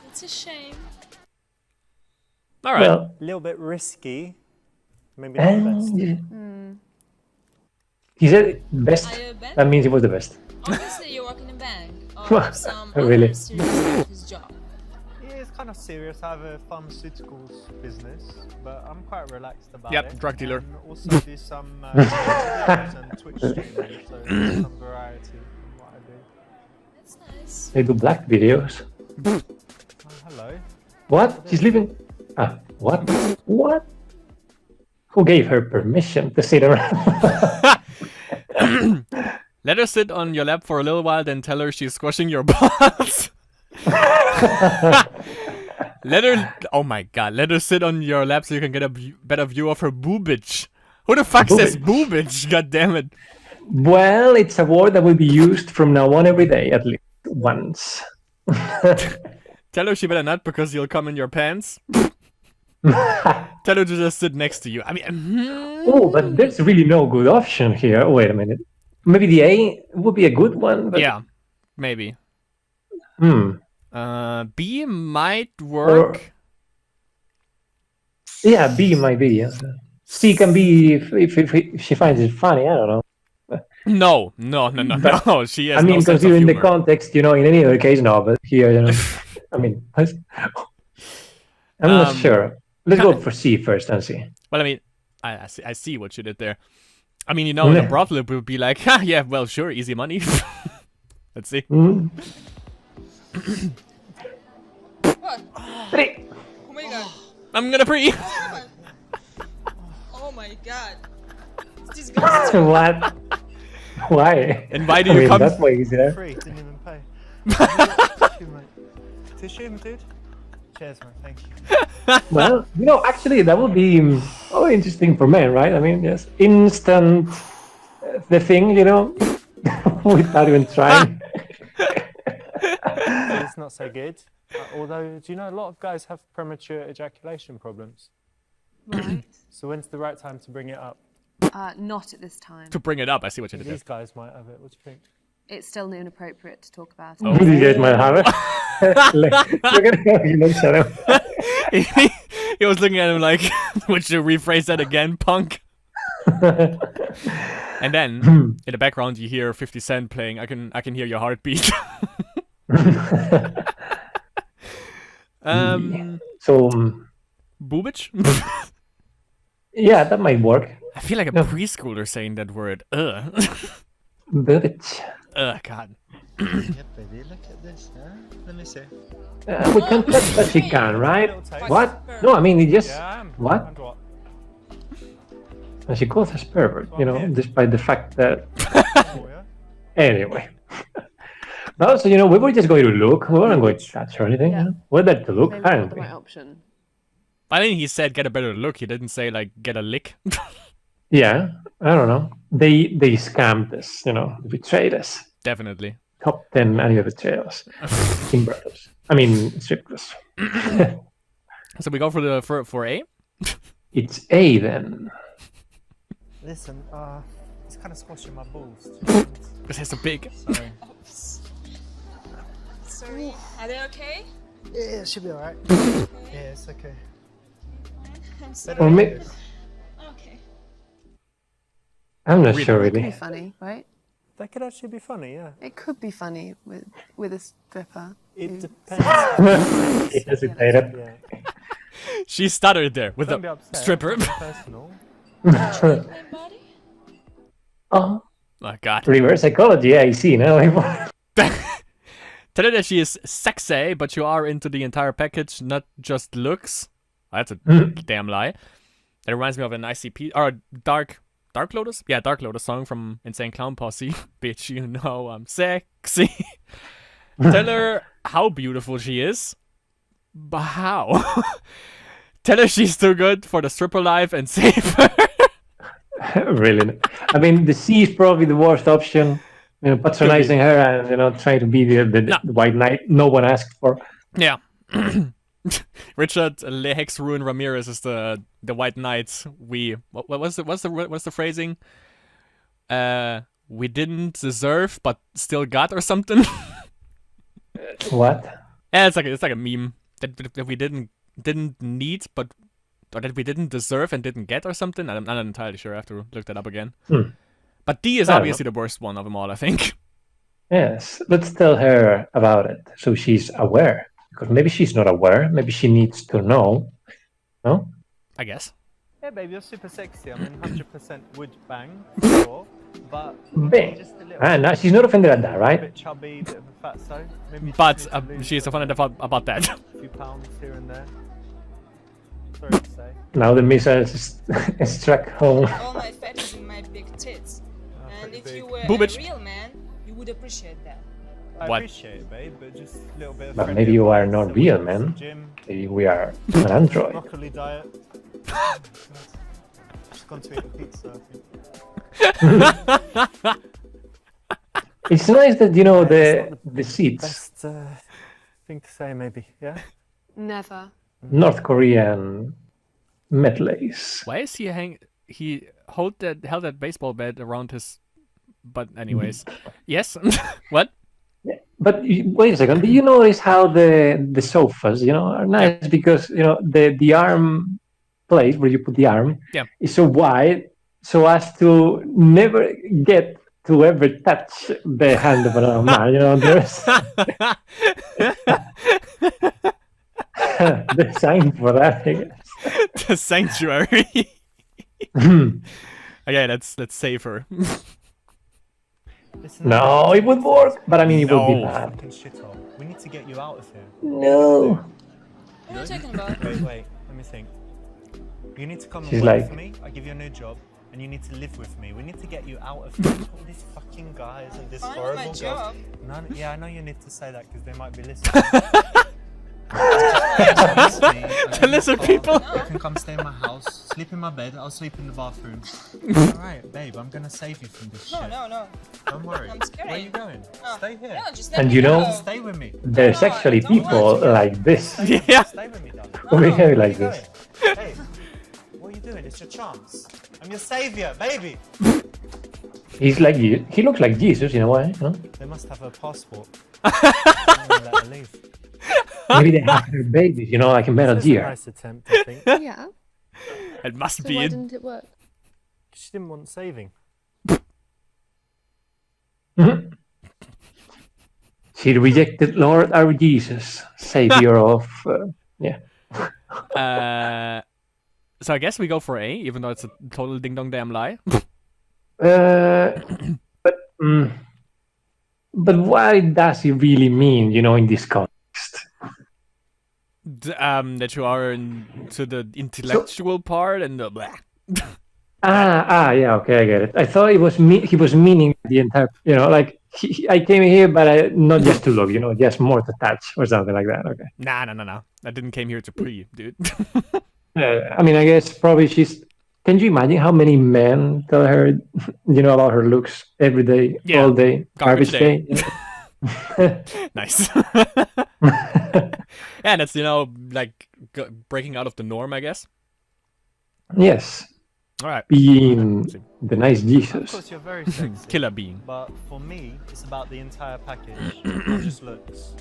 S4: It's a shame.
S2: All right.
S1: Well,
S3: A little bit risky. Maybe not the best.
S1: he said best.
S4: Are you a bank?
S1: That means he was the best.
S4: Obviously, you work in a bank or some
S1: Really?
S4: other serious office job.
S3: Yeah, it's kind of serious. I have a pharmaceuticals business, but I'm quite relaxed about
S2: Yep,
S3: it.
S2: drug dealer.
S3: And also do some videos and Twitch streaming, so there's some variety in what I do.
S4: That's nice.
S1: They do black videos.
S3: Oh, hello.
S1: What? She's leaving? What? What? Who gave her permission to sit around?
S2: Let her sit on your lap for a little while, then tell her she's squashing your balls. Let her. Oh my god! Let her sit on your lap so you can get a better view of her boobage. Who the fuck says boobage? God damn it!
S1: Well, it's a word that will be used from now on every day, at least once.
S2: Tell her she better not because you'll come in your pants. Tell her to just sit next to you. I mean,
S1: Oh, but there's really no good option here. Wait a minute. Maybe the A would be a good one. But...
S2: yeah, maybe. B might work.
S1: Yeah, B might be. Yeah. C can be if she finds it funny. I don't know.
S2: No. She has
S1: I mean,
S2: no sense of
S1: considering the
S2: humor.
S1: context, in any other case, no. But here, I mean, I'm not sure. Let's go for C first and see.
S2: Well, I mean, I see what you did there. I mean, in a brothel, it would be like, yeah, well, sure, easy money. Let's see.
S1: Mm.
S4: What?
S1: 3.
S4: Oh my god.
S2: I'm gonna pre.
S4: Oh my god. It's disgusting.
S1: What? Why?
S2: And why do you come?
S1: That's way easier.
S3: Free, didn't even pay. Tissue, mate. Tissue, dude. Cheers, man. Thank you.
S1: Well, actually, that would be interesting for men, right? I mean, just instant the thing, without even trying.
S3: It's not so good. Although, do you know a lot of guys have premature ejaculation problems?
S5: Right.
S3: So when's the right time to bring it up?
S5: Not at this time.
S2: To bring it up, I see what you did there.
S3: These guys might have it. What do you think?
S5: It's still inappropriate to talk about.
S2: Oh.
S1: You guys might have it. Look at how he looks at him.
S2: He was looking at him like, would you rephrase that again, punk? And then in the background you hear 50 Cent playing. I can hear your heartbeat.
S1: So,
S2: Boobage?
S1: yeah, that might work.
S2: I feel like a preschooler saying that word. Ugh.
S1: But
S2: Ugh, God.
S3: Yeah, baby, look at this, huh? Let me see.
S1: we can touch that she can, right?
S3: Little taste.
S1: What? No, I mean, it just...
S3: Yeah,
S1: What?
S3: and what?
S1: And she calls us pervert, despite the fact that...
S3: Oh, yeah?
S1: Anyway. But also, we were just going to look. We weren't going to touch or anything.
S5: Yeah.
S1: We're there to look,
S5: Maybe not
S1: aren't
S5: the
S1: we?
S5: right option.
S2: I think he said get a better look. He didn't say like get a lick.
S1: Yeah, I don't know. They scammed us, they betrayed us.
S2: Definitely.
S1: Top 10 annual betrayals in brothels. I mean, strippers.
S2: So we go for the for A.
S1: It's A then.
S3: Listen, it's kind of squashing my balls.
S2: This has a big.
S3: Sorry.
S4: Sorry. Are they okay?
S3: Yeah, it should be alright. Yeah, it's okay.
S4: I'm sorry.
S1: Or maybe...
S4: Okay.
S1: I'm not
S2: Really?
S1: sure,
S5: It could be
S1: really.
S5: funny, right?
S3: That could actually be funny, yeah.
S5: It could be funny with a stripper.
S3: It depends.
S1: He hesitated.
S3: Yeah.
S2: She stuttered there with
S3: Don't be
S2: a
S3: upset.
S2: stripper.
S3: It's personal.
S4: My body?
S1: Oh,
S2: Oh God.
S1: reverse psychology, I see now.
S2: Tell her that she is sexy, but you are into the entire package, not just looks. Oh, that's a damn lie. That reminds me of an ICP or Dark Lotus? Yeah, Dark Lotus song from Insane Clown Posse. Bitch, you know I'm sexy. Tell her how beautiful she is. But how? Tell her she's too good for the stripper life and save her.
S1: Really. I mean, the C is probably the worst option. Patronizing her and, trying to be the white knight no one asked for.
S2: Yeah. Richard Lehex Ruin Ramirez is the white knight. What's the phrasing? We didn't deserve but still got or something.
S1: What?
S2: Yeah, it's like a meme that we didn't need but or that we didn't deserve and didn't get or something. I'm not entirely sure. I have to look that up again. But D is
S1: I don't
S2: obviously the worst one of them all, I think.
S1: Yes, let's tell her about it so she's aware. Because maybe she's not aware. Maybe she needs to know. No?
S2: I guess.
S3: Yeah, babe, you're super sexy. I mean, 100% would bang, for sure. But
S1: Bang.
S3: just a little
S1: No, she's not offended at that,
S3: a
S1: right?
S3: bit chubby, bit of a fatso. Maybe you
S2: But
S3: just need to lose
S2: she is
S3: a
S2: offended about that.
S3: few pounds here and there. Sorry to say.
S1: Now the missile is struck home.
S4: All my fat is in my big tits. And
S3: pretty
S4: if
S3: big.
S4: you were
S2: Boobage.
S4: a real man, you would appreciate that.
S3: I
S2: What?
S3: appreciate it, babe, but just a little bit of
S1: But
S3: friendly
S1: maybe you are
S3: advice,
S1: not
S3: so we
S1: real,
S3: go to the
S1: man.
S3: Gym,
S1: Maybe we are an android.
S3: broccoli diet. Just gone to eat a pizza, I think.
S1: It's nice that the seats,
S3: Best thing to say, maybe, yeah?
S5: Never.
S1: North Korean medleys.
S2: Why is he held that baseball bat around his butt anyways? Yes. What?
S1: But wait a second. Do you notice how the sofas, are nice because the arm place where you put the arm
S2: Yeah.
S1: is so wide, so as to never get to ever touch the hand of another man. You know, there's the sign for that. I guess.
S2: The sanctuary. Okay, let's save her.
S3: Listen,
S1: No, it would work, but I mean, it would be
S2: No.
S1: bad.
S3: fucking shithole. We need to get you out of here.
S1: No.
S4: What are you talking about?
S3: Wait, let me think. You need to come and
S1: She's
S3: work
S1: like-
S3: for me. I give you a new job, and you need to live with me. We need to get you out of here. All these fucking guys and this
S4: Fine,
S3: horrible
S4: my
S3: girls.
S4: job.
S3: None, yeah, I know you need to say that because they might be listening. The
S2: lizard people.
S3: You can come stay in my house, sleep in my bed. I'll sleep in the bathroom. All right, babe. I'm gonna save you from this shit.
S4: No.
S3: Don't worry.
S4: I'm scared.
S3: Where are you going? Stay here.
S4: No, just let
S1: And
S4: me
S1: you know-
S4: go.
S3: Stay with me.
S1: There's actually
S4: don't want
S1: people
S4: to.
S1: like this.
S2: Yeah.
S3: Stay with me, darling.
S1: Who behave
S3: Where are
S1: like
S3: you
S1: this.
S3: going? Hey, what are you doing? It's your chance. I'm your savior, baby.
S1: He's like you. He looks like Jesus in a way. You know?
S3: They must have a passport. I'm gonna let her leave.
S1: Maybe they have their babies. You know, like in Metal
S3: This is a
S1: Gear.
S3: nice attempt, I think.
S5: Yeah.
S2: It must
S5: So
S2: be
S5: why
S2: it.
S5: didn't it work?
S3: She didn't want saving.
S1: Mhm. She rejected Lord our Jesus, Savior of. Yeah.
S2: So I guess we go for A, even though it's a total ding dong damn lie.
S1: But but what does it really mean? You know, in this context.
S2: That you are into the intellectual part and the blah.
S1: Yeah, okay, I get it. I thought it was he was meaning the entire, you know, like I came here, but not just to look, you know, just more to touch or something like that. Okay.
S2: Nah. I didn't came here to pre, dude.
S1: I mean, I guess probably she's. Can you imagine how many men tell her, you know, about her looks every day,
S2: Yeah,
S1: all day,
S2: garbage
S1: garbage day? You know?
S2: Nice. Yeah, that's, you know, like breaking out of the norm, I guess.
S1: Yes,
S2: All right.
S1: being the nice
S3: Of
S1: Jesus.
S3: course, you're very sexy.
S2: Killer being.
S3: But for me, it's about the entire package, not just looks.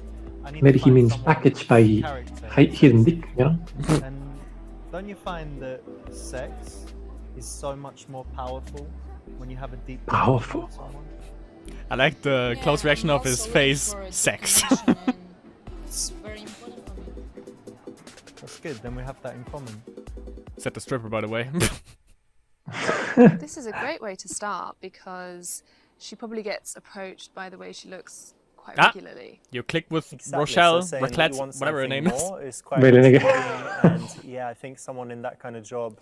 S3: I need
S1: Maybe
S3: to
S1: he
S3: find
S1: means
S3: someone
S1: package by
S3: whose character
S1: hidden dick, you know?
S3: And don't you find that sex is so much more powerful when you have a deep connection
S1: Powerful.
S3: with someone?
S2: I like the
S4: Yeah,
S2: close reaction
S4: I'm
S2: of his
S4: also
S2: face.
S4: looking for a
S2: Sex.
S4: connection, and it's very important for me.
S3: That's good. Then we have that in common.
S2: Said the stripper, by the way.
S5: This is a great way to start because she probably gets approached by the way she looks quite
S2: Ah.
S5: regularly.
S2: You click with
S3: Exactly.
S2: Rochelle,
S3: so saying that you
S2: Raclette,
S3: want
S2: whatever her
S3: something
S2: name is.
S3: more is quite
S1: Really, nigga.
S3: intriguing, and yeah, I think someone in that kind of job,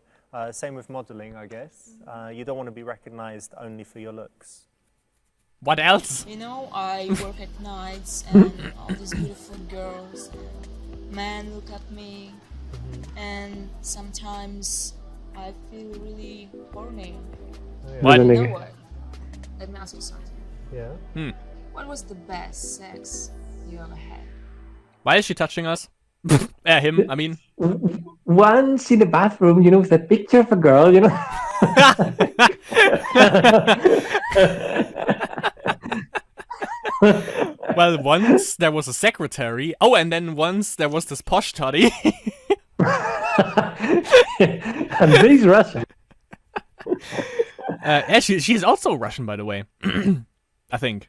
S3: same with modeling, I guess. You don't want to be recognized only for your looks.
S2: What else?
S4: You know, I work at nights and all these beautiful girls, men look at me, and sometimes I feel really horny.
S2: What?
S1: Really,
S4: You
S1: nigga.
S4: know what? Let me ask you something.
S3: Yeah.
S4: What was the best sex you ever had?
S2: Why is she touching us? Him, I mean.
S1: Once in the bathroom, you know, with that picture of a girl, you know.
S2: Well, once there was a secretary. Oh, and then once there was this posh toddy.
S1: And he's Russian.
S2: Yeah, she's also Russian, by the way. I think,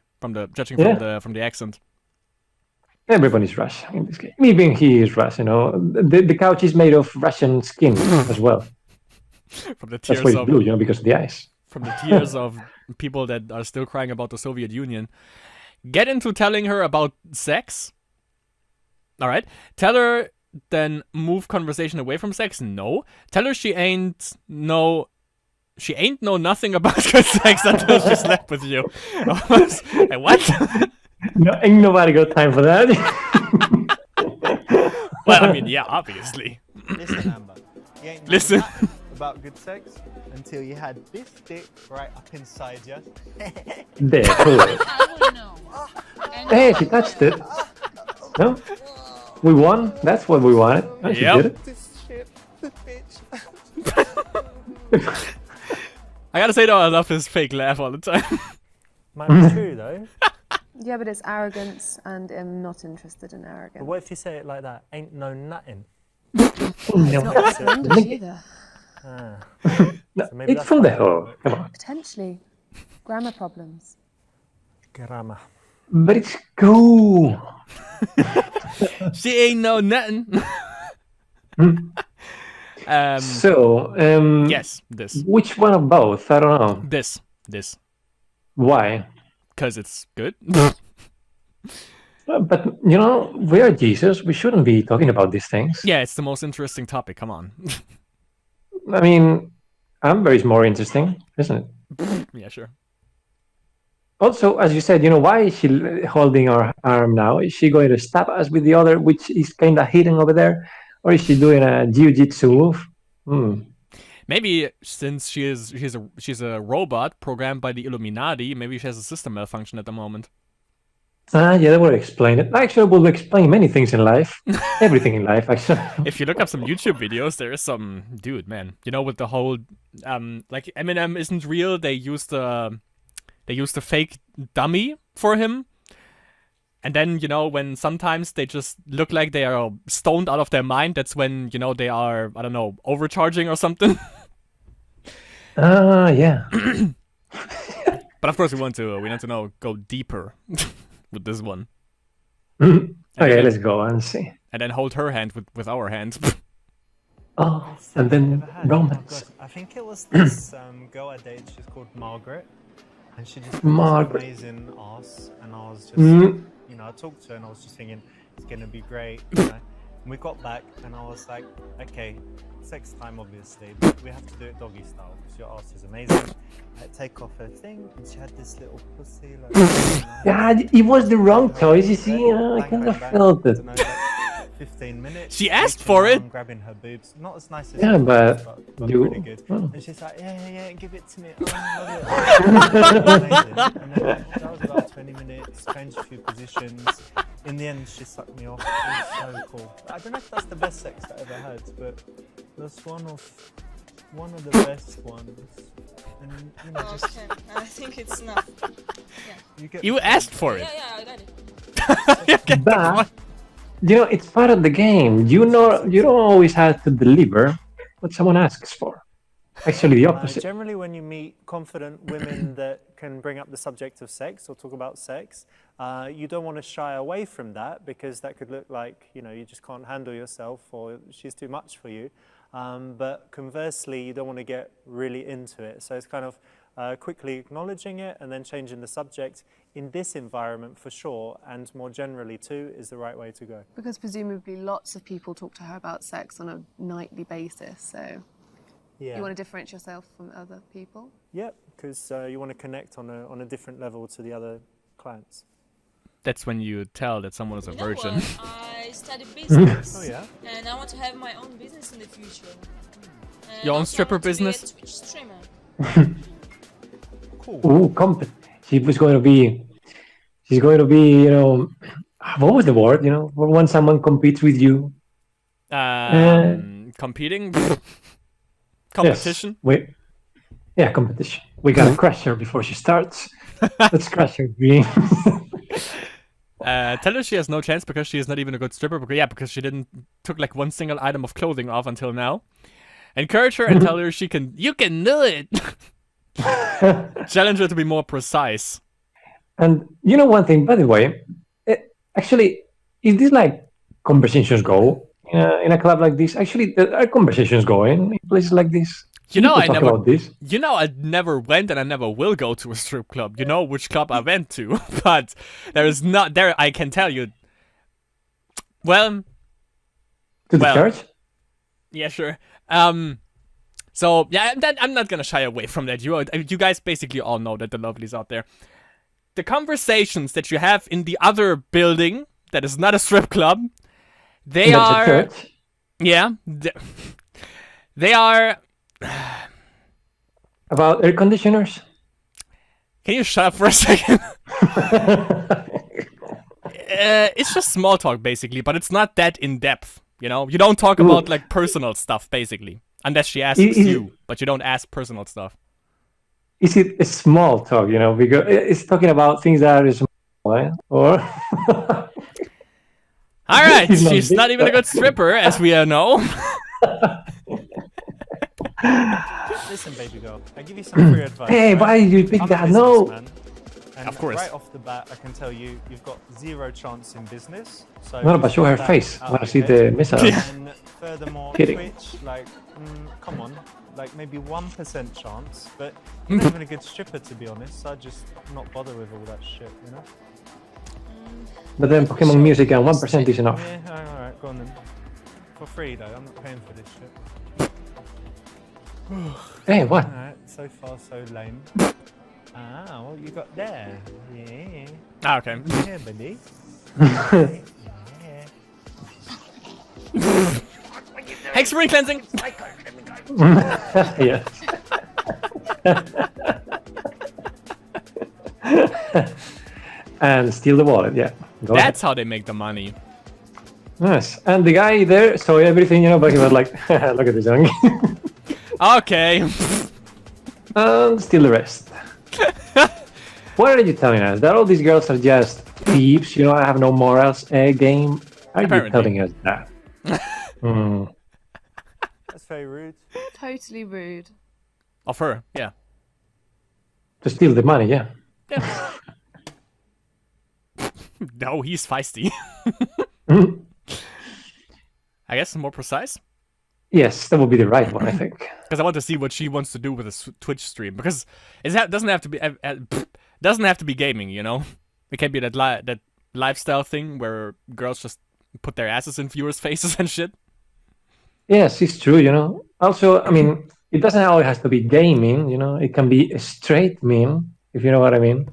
S2: judging from the accent.
S1: Everyone is Russian in this game. Even he is Russian, you know. The couch is made of Russian skin as well.
S2: From the
S1: That's
S2: tears
S1: why it's
S2: of
S1: blue, you know, because of the ice.
S2: from the tears of people that are still crying about the Soviet Union. Get into telling her about sex. All right. Tell her, then move conversation away from sex. No. Tell her she ain't know nothing about good sex until she slept with you. Hey, what?
S1: No, ain't nobody got time for that.
S2: Well, I mean, yeah, obviously.
S3: Listen, Amber. You ain't know
S2: Listen.
S3: nothing about good sex until you had this dick right up inside you.
S1: There, cool.
S4: I don't know.
S1: Hey, she touched it. No? We won. That's what we wanted. Oh, she
S2: Yep.
S1: did it.
S3: This shit, the bitch.
S2: I gotta say though, I love his fake laugh all the time.
S3: Might be true though.
S5: Yeah, but it's arrogance, and I'm not interested in
S3: But
S5: arrogance.
S3: what if you say it like that? Ain't no nothing.
S1: No.
S5: English either.
S3: Ah.
S1: No,
S3: So maybe
S1: it's
S3: that's
S1: from the
S3: why-
S1: hoe. Come on.
S5: Potentially. Grammar problems.
S3: Grammar.
S1: But it's cool.
S2: She ain't know nothing.
S1: So,
S2: Yes, this.
S1: which one of both? I don't know.
S2: This.
S1: Why?
S2: Because it's good.
S1: But, you know, we are Jesus. We shouldn't be talking about these things.
S2: Yeah, it's the most interesting topic. Come on.
S1: I mean, Amber is more interesting, isn't it?
S2: Yeah, sure.
S1: Also, as you said, you know, why is she holding her arm now? Is she going to stab us with the other, which is kind of hidden over there? Or is she doing a jiu-jitsu move?
S2: Maybe since she's a robot programmed by the Illuminati, maybe she has a system malfunction at the moment.
S1: Yeah, that would explain it. Actually, it will explain many things in life. Everything in life, actually.
S2: If you look up some YouTube videos, there is some dude, man. You know, with the whole like Eminem isn't real. They used a fake dummy for him. And then, you know, when sometimes they just look like they are stoned out of their mind, that's when, you know, they are, I don't know, overcharging or something.
S1: Yeah.
S2: But of course we want to go deeper with this one.
S1: Okay, let's go and see.
S2: And then hold her hand with our hand.
S1: Oh, and then romance.
S3: I think it was this girl I dated. She's called Margaret, and she just had this
S1: Margaret.
S3: amazing ass. And I was just, you know, I talked to her, and I was just thinking it's gonna be great. You know? And we got back, and I was like, okay, sex time, obviously, but we have to do it doggy style because your ass is amazing. I take off her thing, and she had this little pussy. Like,
S1: Yeah, it was the wrong choice, you see. I kind of felt it.
S3: 15 minutes.
S2: She asked
S3: reaching
S2: for it.
S3: down, grabbing her boobs. Not as nice as
S1: Yeah,
S3: yours,
S1: but you-
S3: really good.
S1: oh.
S3: And she's like, yeah, give it to me. Oh, I love it. Amazing. And then that was about 20 minutes, changed a few positions. In the end, she sucked me off. It was so cool. I don't know if that's the best sex I ever had, but that's one of the best ones. And you know, just
S4: Okay, I think it's enough.
S3: get
S2: You asked for it.
S4: Yeah, I got it.
S1: But, you know, it's part of the game. You know, you don't always have to deliver what someone asks for. Actually, the opposite.
S3: Generally, when you meet confident women that can bring up the subject of sex or talk about sex, you don't want to shy away from that because that could look like, you know, you just can't handle yourself or she's too much for you. But conversely, you don't want to get really into it. So it's kind of quickly acknowledging it and then changing the subject in this environment for sure, and more generally too, is the right way to go.
S5: Because presumably lots of people talk to her about sex on a nightly basis, so
S3: Yeah.
S5: you want to differentiate yourself from other people?
S3: Yeah, because you want to connect on a different level to the other clients.
S2: That's when you tell that someone is a
S4: You know
S2: virgin.
S4: what? I studied business.
S3: Oh yeah.
S4: And I want to have my own business in the future. And
S2: Your own
S4: also I
S2: stripper
S4: want to be a
S2: business?
S4: Twitch streamer.
S3: Cool.
S1: Ooh, she's going to be, you know, what was the word, you know, when someone competes with you?
S2: Competing? Competition?
S1: Yes, competition. We gotta crush her before she starts. Let's crush her dream.
S2: Tell her she has no chance because she is not even a good stripper. Because she didn't took like one single item of clothing off until now. Encourage her and tell her you can do it. Challenge her to be more precise.
S1: And you know one thing, by the way, actually, is this like conversations go in a club like this? Actually, there are conversations going in places like this.
S2: You know,
S1: People talk about this.
S2: You know, I never went and I never will go to a strip club. You know which club I went to, but there is not there. I can tell you. Well,
S1: To the church?
S2: yeah, sure. So yeah, I'm not gonna shy away from that. You guys basically all know that the lovelies out there. The conversations that you have in the other building that is not a strip club, they
S1: That's a
S2: are,
S1: church.
S2: yeah, they are.
S1: About air conditioners?
S2: Can you shut up for a second? It's just small talk basically, but it's not that in depth. You know, you don't talk about like personal stuff basically, unless she asks you, but you don't ask personal stuff.
S1: Is it a small talk, you know, because it's talking about things that are small, eh? Or
S2: All right,
S1: He's not
S2: she's
S1: big,
S2: not even a good stripper, as we know.
S3: Listen, baby girl, I give you some free advice.
S1: Hey,
S3: right?
S1: why did you pick
S3: I'm
S1: that?
S3: a
S1: No.
S3: businessman, and
S2: Of course.
S3: right off the bat, I can tell you, you've got zero chance in business. So
S1: No,
S3: just
S1: but show
S3: get
S1: her
S3: that
S1: face.
S3: out
S1: Wanna
S3: of
S1: see
S3: your head.
S1: the missile?
S3: And furthermore,
S1: Kidding.
S3: Twitch, like, come on, like maybe 1% chance. But you're not even a good stripper, to be honest. So I just not bother with all that shit, you know?
S1: But then Pokemon music and 1% is enough.
S3: Yeah, all right, go on then. For free though, I'm not paying for this shit.
S1: Hey, what?
S3: Alright, so far so lame. Ah, what you got there? Yeah.
S2: Ah, okay.
S3: Yeah, buddy.
S2: Hex ring cleansing!
S1: Yeah. And steal the wallet, yeah. Go
S2: That's how they make the money.
S1: ahead. Nice. And the guy there saw everything, you know, but he was like, look at this young.
S2: Okay.
S1: And steal the rest. What are you telling us? That all these girls are just thieves, you know, I have no morals, game? Are
S2: Apparently.
S1: you telling us that?
S3: That's very rude.
S5: Totally rude.
S2: Of her, yeah.
S1: To steal the money, yeah.
S2: Yeah. No, he's feisty. I guess more precise.
S1: Yes, that would be the right one, I think.
S2: Because I want to see what she wants to do with a Twitch stream. Because doesn't have to be doesn't have to be gaming, you know. It can be that that lifestyle thing where girls just put their asses in viewers' faces and shit.
S1: Yes, it's true, you know. Also, I mean, it doesn't always have to be gaming, you know. It can be a straight meme, if you know what I mean.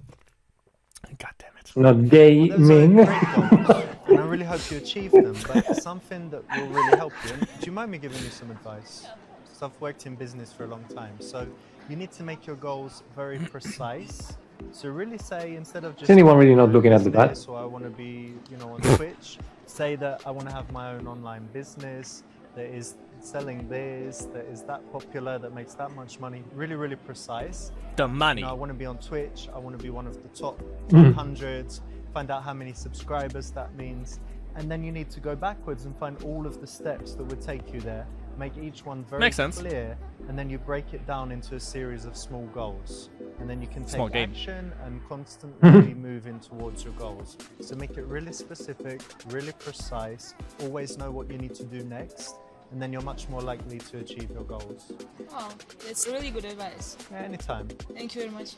S2: God damn it.
S1: Not gay
S3: Those are
S1: meme.
S3: great goals, and I really hope you achieve them. But something that will really help you. And do you mind me giving you some advice? Because I've worked in business for a long time, so you need to make your goals very precise. So really say, instead of just
S1: Is anyone really not looking at the bat?
S3: business, or I want to be, you know, on Twitch, say that I want to have my own online business that is selling this, that is that popular, that makes that much money. Really, really precise.
S2: The money.
S3: You know, I want to be on Twitch. I want to be one of the top
S1: Mm.
S3: 100s. Find out how many subscribers that means, and then you need to go backwards and find all of the steps that would take you there. Make each one very
S2: Makes sense.
S3: clear, and then you break it down into a series of small goals, and then you can
S2: Small
S3: take
S2: game.
S3: action and constantly move in towards your goals. So make it really specific, really precise. Always know what you need to do next, and then you're much more likely to achieve your goals.
S4: Oh, that's really good advice.
S3: Anytime.
S4: Thank you very much.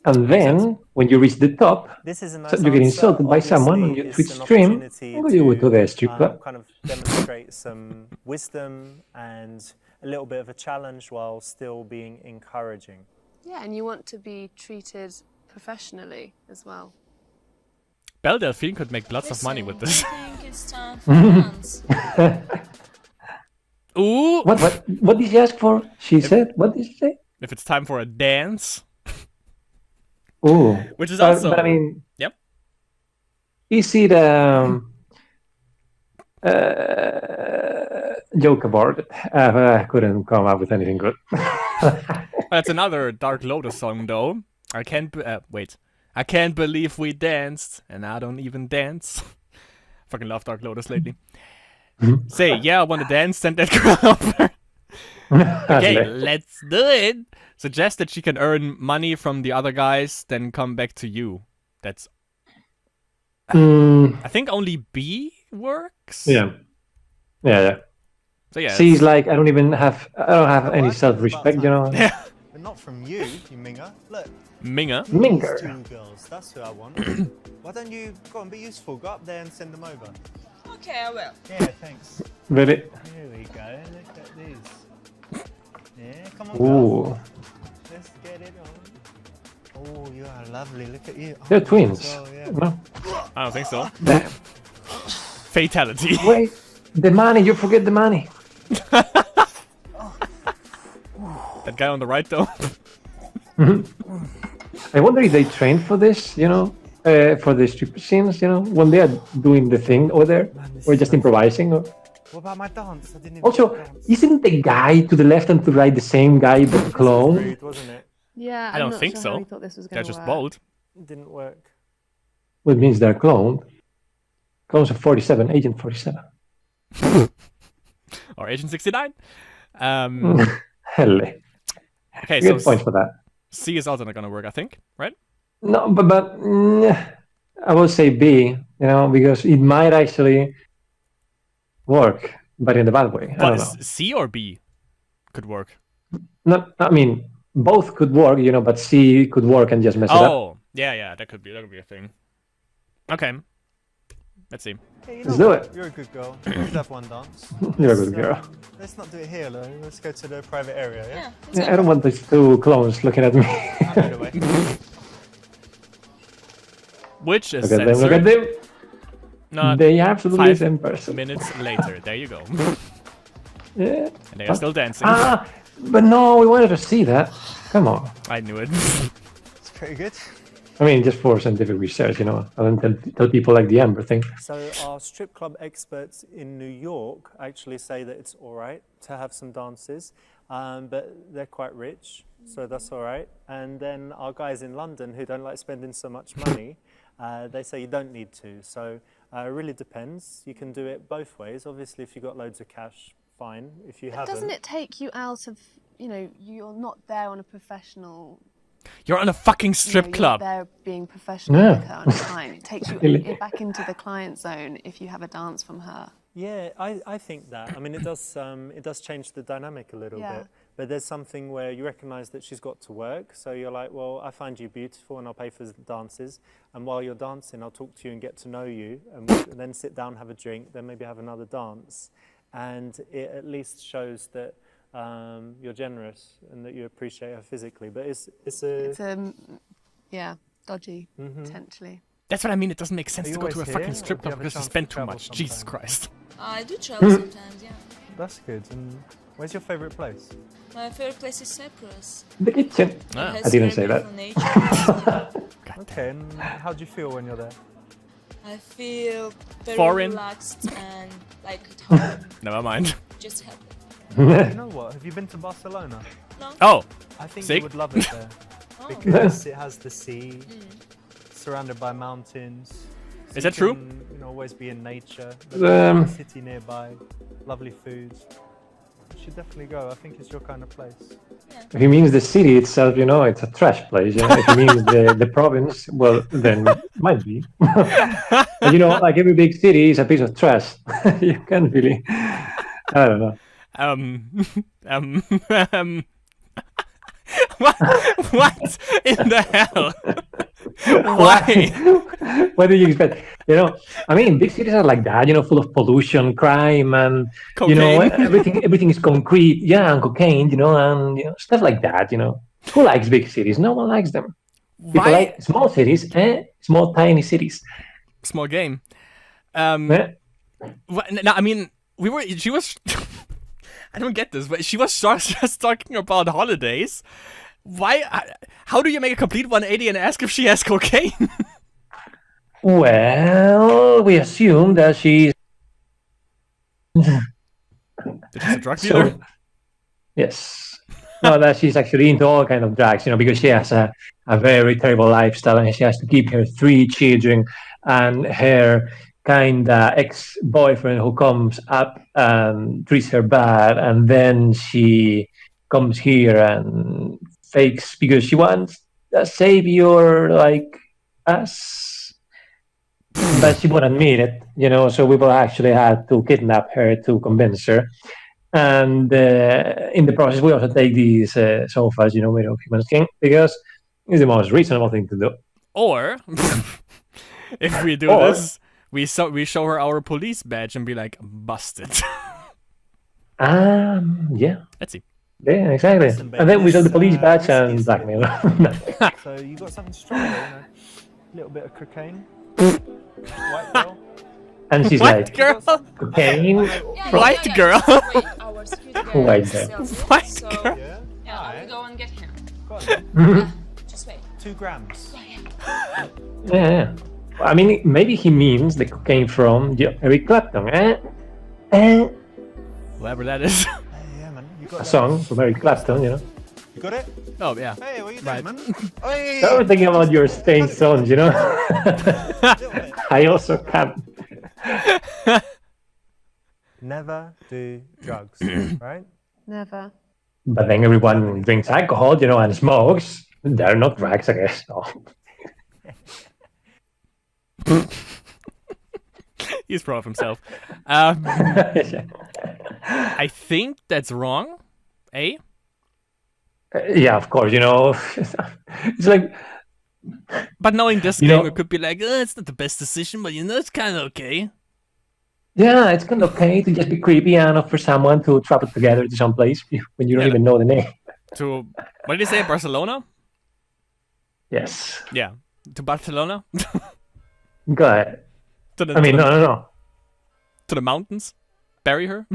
S1: And then, when you reach the top,
S3: This is a nice
S1: so you get insulted by someone on your Twitch stream, what do you go to the strip club?
S3: kind of demonstrate some wisdom and a little bit of a challenge while still being encouraging.
S5: Yeah, and you want to be treated professionally as well.
S2: Belle Delphine could make lots of money with this.
S4: I think it's time for dance.
S2: Ooh!
S1: What did she ask for? She said, what did she say?
S2: If it's time for a dance.
S1: Oh,
S2: Which is also...
S1: But I mean,
S2: Yep.
S1: is it joke about it? I couldn't come up with anything good.
S2: That's another Dark Lotus song, though. I can't... wait. I can't believe we danced, and I don't even dance. Fucking love Dark Lotus lately. Say, yeah, I want to dance, send that girl over. Okay, let's do it. Suggest that she can earn money from the other guys, then come back to you. That's... I think only B works?
S1: Yeah.
S2: So yeah,
S1: She's like, I don't have any
S3: I
S1: self-respect,
S3: thought
S1: you
S3: about
S1: know.
S2: Yeah.
S3: But not from you, you minger. Look,
S2: Minger.
S1: Minger.
S3: these two girls, that's who I want. Why don't you go and be useful? Go up there and send them over.
S4: Okay, I will.
S3: Yeah, thanks.
S1: Really?
S3: Here we go. Look at this. Yeah, come on,
S1: Ooh.
S3: girls. Let's get it on. Oh, you are lovely. Look at you.
S1: They're
S3: Oh,
S1: twins.
S3: so, yeah.
S1: No?
S2: I don't think so.
S1: Damn.
S2: Fatality.
S1: Wait, the money, you forget the money.
S2: That guy on the right, though.
S1: I wonder if they trained for this, you know, for the strip scenes, you know, when they are doing the thing over there, or just improvising. Or...
S3: What about my dance? I didn't even
S1: Also,
S3: dance.
S1: isn't the guy to the left and to the right the same guy but clone?
S3: Rude, wasn't it?
S5: Yeah,
S2: I don't
S5: I'm not
S2: think
S5: sure
S2: so.
S5: How he thought this was
S2: They're
S5: going to
S2: just
S5: work.
S2: bold.
S3: It didn't work.
S1: Which means they're cloned. Clones of 47, Agent 47.
S2: Or Agent 69.
S1: Hell.
S2: Okay,
S1: You
S2: so
S1: get points for that.
S2: C is also not gonna work, I think, right?
S1: No, but I would say B, because it might actually work, but in the bad way. I
S2: But
S1: don't know.
S2: C or B could work.
S1: No, I mean, both could work, but C could work and just mess it up.
S2: Oh, yeah, that could be a thing. Okay, let's see.
S3: Hey, you
S1: Let's
S3: know
S1: do
S3: what?
S1: it.
S3: You're a good girl. You could have one dance.
S1: You're a good girl.
S3: Let's not do it here, though. Let's go to the private area, yeah?
S4: Yeah, let's
S1: Yeah,
S4: go.
S1: I don't want these two clones looking at me.
S3: By the way.
S2: Which is
S1: Look at them, look at
S2: censored.
S1: them.
S2: Not
S1: They absolutely
S2: 5
S1: same person.
S2: minutes later. There you go.
S1: Yeah.
S2: And they are still dancing.
S1: Ah, but no, we wanted to see that. Come on.
S2: I knew it.
S3: It's pretty good.
S1: I mean, just for scientific research, I don't tell people like the Amber thing.
S3: So our strip club experts in New York actually say that it's all right to have some dances, but they're quite rich, so that's all right. And then our guys in London who don't like spending so much money, they say you don't need to. So it really depends. You can do it both ways. Obviously, if you've got loads of cash, fine. If you haven't,
S5: Doesn't it take you out of, you're not there on a professional.
S2: You're on a fucking strip
S5: You're
S2: club.
S5: there being professional
S1: Yeah.
S5: with her on a client. It takes you
S1: Really?
S5: back into the client zone if you have a dance from her.
S3: Yeah, I think that. I mean, it does change the dynamic a little
S5: Yeah.
S3: bit. But there's something where you recognise that she's got to work. So you're like, well, I find you beautiful and I'll pay for the dances. And while you're dancing, I'll talk to you and get to know you. And then sit down, have a drink, then maybe have another dance. And it at least shows that you're generous and that you appreciate her physically. But it's
S5: Dodgy, potentially.
S2: That's what I mean. It doesn't make sense
S3: Are
S2: to
S3: you
S2: go to a
S3: always
S2: fucking
S3: here,
S2: strip
S3: or do you
S2: club
S3: have a
S2: because you
S3: chance
S2: spend
S3: to
S2: too
S3: travel
S2: much. Jesus
S3: sometime?
S2: Christ.
S4: I do travel sometimes, yeah.
S3: That's good. And where's your favourite place?
S4: My favorite place is Cyprus.
S1: The kitchen.
S4: It
S2: Ah.
S4: has
S1: I didn't
S4: very
S1: say that.
S4: beautiful nature.
S3: Okay, and how do you feel when you're there?
S4: I feel very
S2: Foreign.
S4: relaxed and like at home.
S2: Never mind.
S4: Just happy.
S3: You know what? Have you been to Barcelona?
S4: No?
S2: Oh,
S3: I think
S2: Sick.
S3: you would love it there
S4: Oh.
S3: because it has the sea, surrounded by mountains. So
S2: Is
S3: you
S2: that true?
S3: can, always be in nature. There's a city nearby, lovely food. You should definitely go. I think it's your kind of place.
S1: If he means the city itself, it's a trash place. If he means the province, well, then might be. But, like every big city is a piece of trash. You can't really. I don't know.
S2: what in the hell? Why?
S1: What do you expect? I mean, big cities are like that. Full of pollution, crime, and
S2: Cocaine.
S1: everything is concrete. Yeah, and cocaine. And stuff like that. Who likes big cities? No one likes them. People
S2: Why?
S1: like small cities, small tiny cities.
S2: Small game.
S1: Eh?
S2: No, I mean, she was. I don't get this, but she was just talking about holidays. Why? How do you make a complete 180 and ask if she has cocaine?
S1: Well, we assume that she's.
S2: That she's a drug dealer?
S1: Yes. No, that she's actually into all kind of drugs, because she has a very terrible lifestyle and she has to keep her 3 children and her kind of ex-boyfriend who comes up and treats her bad, and then she comes here and fakes because she wants a savior like us, but she won't admit it, so we will actually have to kidnap her to convince her. And in the process, we also take these sofas, made of human skin, because it's the most reasonable thing to do.
S2: Or, if we do this, we show her our police badge and be like, busted.
S1: Yeah.
S2: Let's see.
S1: Yeah, exactly.
S3: Listen, babe,
S1: And then we sell the
S3: this,
S1: police badge
S3: whiskey's
S1: and
S3: a
S1: blackmail.
S3: bit So you got something strong there, a little bit of cocaine. White girl.
S1: And she's
S2: White
S1: like,
S2: girl?
S1: cocaine?
S2: White girl?
S4: Wait, our security guy
S1: White
S4: is
S1: girl.
S4: sells it,
S2: White
S4: so,
S2: girl.
S3: Yeah.
S4: Yeah, I will
S3: Alright.
S4: go and get him.
S3: Go on, then.
S4: Just wait.
S3: 2 grams.
S1: Yeah. I mean, maybe he means the cocaine from Eric Clapton,
S2: Whatever that is.
S3: Hey, yeah, man. You got
S1: A
S3: that?
S1: song from Eric Clapton,
S3: You got it?
S2: Oh, yeah.
S3: Hey, what are you
S2: Right.
S3: doing, man? Hey!
S1: I was thinking about your Stain songs,
S3: Little bit.
S1: I also can.
S3: Never do drugs, right?
S5: Never.
S1: But then everyone drinks alcohol, and smokes. They're not drugs, I guess. No.
S2: He's proud of himself. I think that's wrong. Eh?
S1: Yeah, of course. It's like,
S2: But knowing this
S1: You
S2: game,
S1: know-
S2: it could be like, it's not the best decision, but it's kind of okay.
S1: yeah, it's kind of okay to just be creepy and offer someone to travel together to some place when you don't
S2: Yeah.
S1: even know the name.
S2: To what did he say? Barcelona?
S1: Yes.
S2: Yeah, to Barcelona.
S1: Go ahead.
S2: to the,
S1: I mean,
S2: to, the,
S1: no.
S2: to the mountains. Bury her.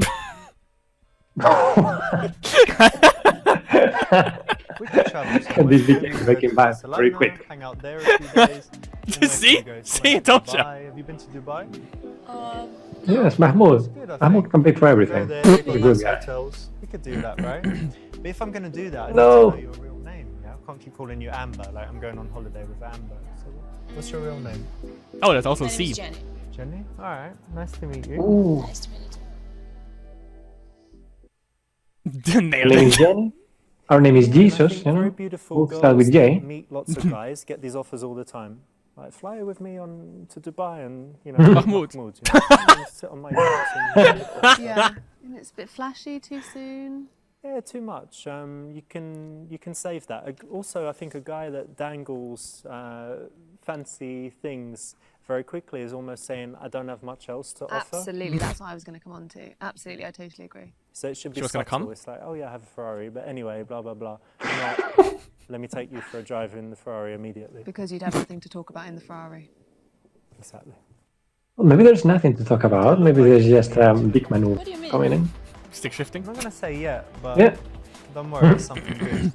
S3: We could travel somewhere.
S1: This
S3: Maybe
S1: became
S3: go
S1: breaking
S3: to
S1: bad very
S3: Barcelona,
S1: quick.
S3: Hang out there a few days. Then where
S2: See?
S3: can we go?
S2: See?
S3: Somewhere like
S2: Told ya.
S3: Dubai. Have you been to Dubai?
S1: Yes, Mahmoud.
S3: It's good, I
S1: Mahmoud
S3: think.
S1: can pay for
S3: Go
S1: everything.
S3: there,
S1: He's
S3: they've got
S1: a good
S3: nice
S1: guy.
S3: hotels. We could do that, right? But if I'm going to do that, I need
S1: No.
S3: to know your real name. Yeah? I can't keep calling you Amber. Like I'm going on holiday with Amber. So what's your real name?
S2: Oh, that's also
S4: My name
S2: C.
S4: is Jenny.
S3: Jenny? All right. Nice to meet you.
S1: Ooh.
S4: Nice to meet you
S1: Her
S4: too.
S2: Nailed
S1: name is
S2: it.
S1: Jenny. Our name is
S3: And I
S1: Jesus,
S3: think very beautiful
S1: We'll start with
S3: girls
S1: J.
S3: meet lots of guys, get these offers all the time. Like, fly with me on to Dubai and,
S2: Mahmoud.
S3: sit on my yacht and,
S5: Yeah. And it's a bit flashy too soon.
S3: yeah, too much. You can save that. Also, I think a guy that dangles fancy things very quickly is almost saying, I don't have much else to offer.
S5: Absolutely. That's what I was going to come on to. Absolutely. I totally agree.
S3: So it should be
S2: She was gonna
S3: subtle.
S2: come?
S3: It's like, oh yeah, I have a Ferrari, but anyway, blah, blah, blah. Not, let me take you for a drive in the Ferrari immediately.
S5: Because you'd have nothing to talk about in the Ferrari.
S3: Exactly.
S1: Well, maybe there's nothing to talk about. Maybe there's just big maneuver
S4: What do you mean?
S1: coming in.
S2: Stick shifting.
S3: I'm not going to say yet, but
S1: Yeah.
S3: don't worry, it's something good.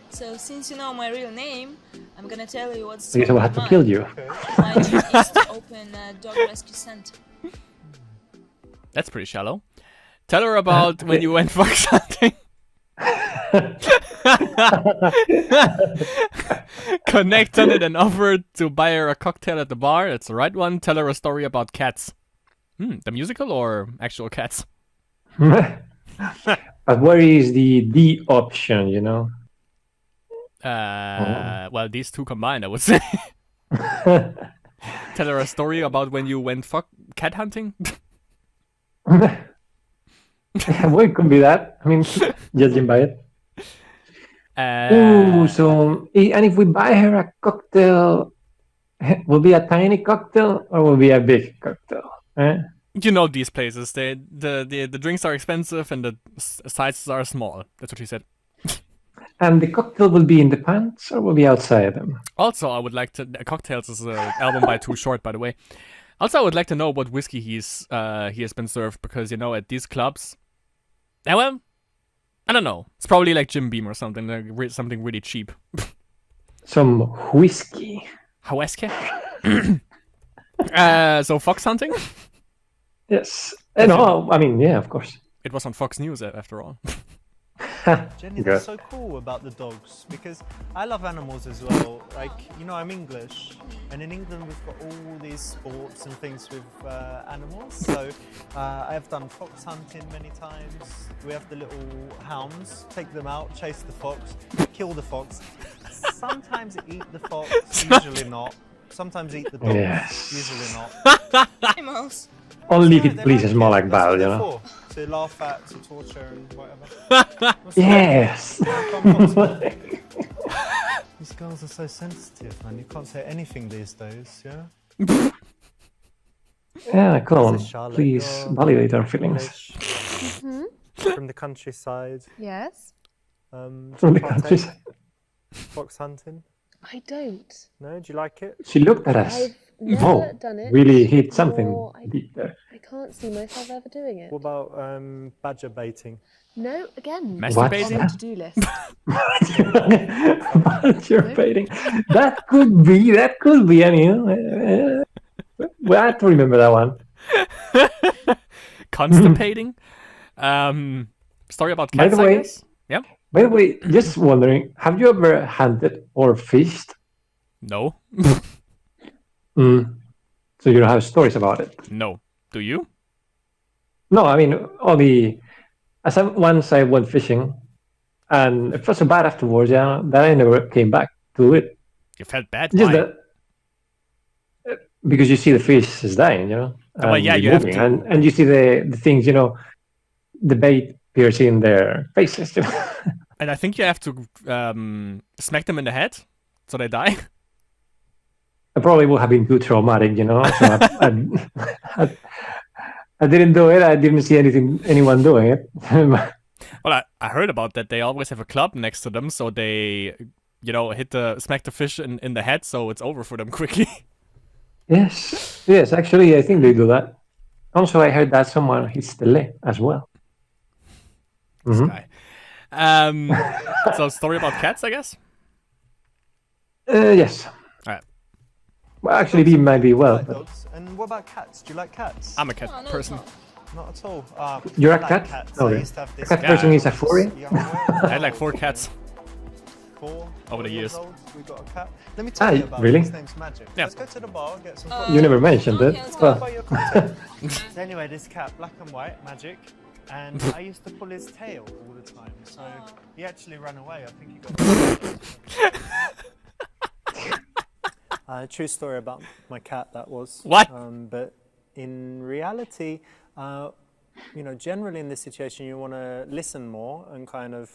S4: So since you know my real name, I'm gonna tell you what's
S1: I guess I will have to
S4: on
S1: kill
S4: my
S1: you.
S3: Okay.
S4: mind. My dream is to open a dog rescue center.
S2: That's pretty shallow. Tell her about when you went fox hunting. Connect on it and offer to buy her a cocktail at the bar. That's the right one. Tell her a story about cats. The musical or actual cats?
S1: But where is the option,
S2: Well, these two combined, I would say. Tell her a story about when you went cat hunting.
S1: Well, it could be that. I mean, judging by it. Ooh, so and if we buy her a cocktail, will be a tiny cocktail or will be a big cocktail? Eh?
S2: You know these places. The drinks are expensive and the sizes are small. That's what he said.
S1: And the cocktail will be in the pants or will be outside them?
S2: Also, I would like to. Cocktails is an album by Too Short, by the way. Also, I would like to know what whiskey he has been served because at these clubs. Well, I don't know. It's probably like Jim Beam or something, like something really cheap.
S1: Some whiskey.
S2: Whiskey. So fox hunting.
S1: Yes. No, I mean, yeah, of course.
S2: It was on Fox News after all.
S3: Jenny,
S1: Good.
S3: that's so cool about the dogs because I love animals as well. Like, I'm English, and in England we've got all these sports and things with animals. So I have done fox hunting many times. We have the little hounds, take them out, chase the fox, kill the fox. Sometimes eat the fox, usually not. Sometimes eat the dogs,
S1: Yes.
S3: usually not.
S4: Animals.
S1: Only if
S3: Yeah,
S1: it
S3: they
S1: pleases
S3: like
S1: more
S3: it.
S1: like
S3: That's
S1: Val,
S3: what
S1: you
S3: they're
S1: know?
S3: for, to laugh at, to torture and whatever.
S1: Yes.
S3: These girls are so sensitive, man. You can't say anything these days, yeah?
S1: Yeah, come on.
S3: This is Charlotte,
S1: Please
S3: you're
S1: validate our feelings.
S3: English, from the countryside.
S5: Yes.
S3: Do
S1: From
S3: you
S1: the
S3: partake
S1: countryside.
S3: fox hunting?
S5: I don't.
S3: No? Do you like it?
S1: She looked at us.
S5: I've never
S1: Oh,
S5: done it.
S1: really hit something
S5: nor
S1: deep there.
S5: I can't see myself ever doing it.
S3: What about badger baiting?
S5: No, again.
S2: Masturbating?
S5: On the to-do list.
S1: Masturbating. That could be, I mean, we have to remember that one.
S2: Constipating. Story about
S1: By
S2: cats,
S1: the
S2: I
S1: way-
S2: guess. Yeah.
S1: By the way, just wondering, have you ever hunted or fished?
S2: No.
S1: So you don't have stories about it?
S2: No. Do you?
S1: No, I mean, only Once I went fishing, and it felt so bad afterwards. Yeah, that I never came back to it.
S2: You felt bad.
S1: Just
S2: Why?
S1: that because you see the fish is dying,
S2: Well,
S1: and
S2: yeah,
S1: they're
S2: you have
S1: moving,
S2: to.
S1: and you see the things, the bait piercing their faces.
S2: And I think you have to smack them in the head so they die.
S1: I probably would have been too traumatic, So I didn't do it. I didn't see anyone doing it.
S2: Well, I heard about that. They always have a club next to them, so they, smack the fish in the head, so it's over for them quickly.
S1: Yes. Actually, I think they do that. Also, I heard that someone hits the leg as well.
S2: This
S1: Mhm.
S2: guy. So story about cats, I guess.
S1: Yes.
S2: Alright.
S1: Well, actually, he might be
S3: I
S1: well.
S3: like
S1: But
S3: dogs. And what about cats? Do you like cats?
S2: I'm a cat
S4: No, no,
S2: person.
S3: Not at all.
S1: You're
S3: I
S1: a
S3: like
S1: cat?
S3: Cats.
S1: No,
S3: I
S1: yeah.
S3: used to have this
S1: cat
S2: Yeah.
S1: person is a furry?
S3: young boy.
S2: I had like 4 cats.
S3: 4
S2: Over the
S3: years
S2: years.
S3: old. We got a cat. Let me tell you about
S1: really?
S3: it. His name's Magic.
S2: Yeah.
S3: Let's go to the bar, get some
S1: You never mentioned
S4: okay,
S1: it.
S4: let's
S1: Well,
S4: go.
S3: About your content. So anyway, this cat, black and white, Magic, and I used to pull his tail all the time. So he actually ran away. I think he got. True story about my cat. That was
S2: What?
S3: But in reality, generally in this situation, you want to listen more and kind of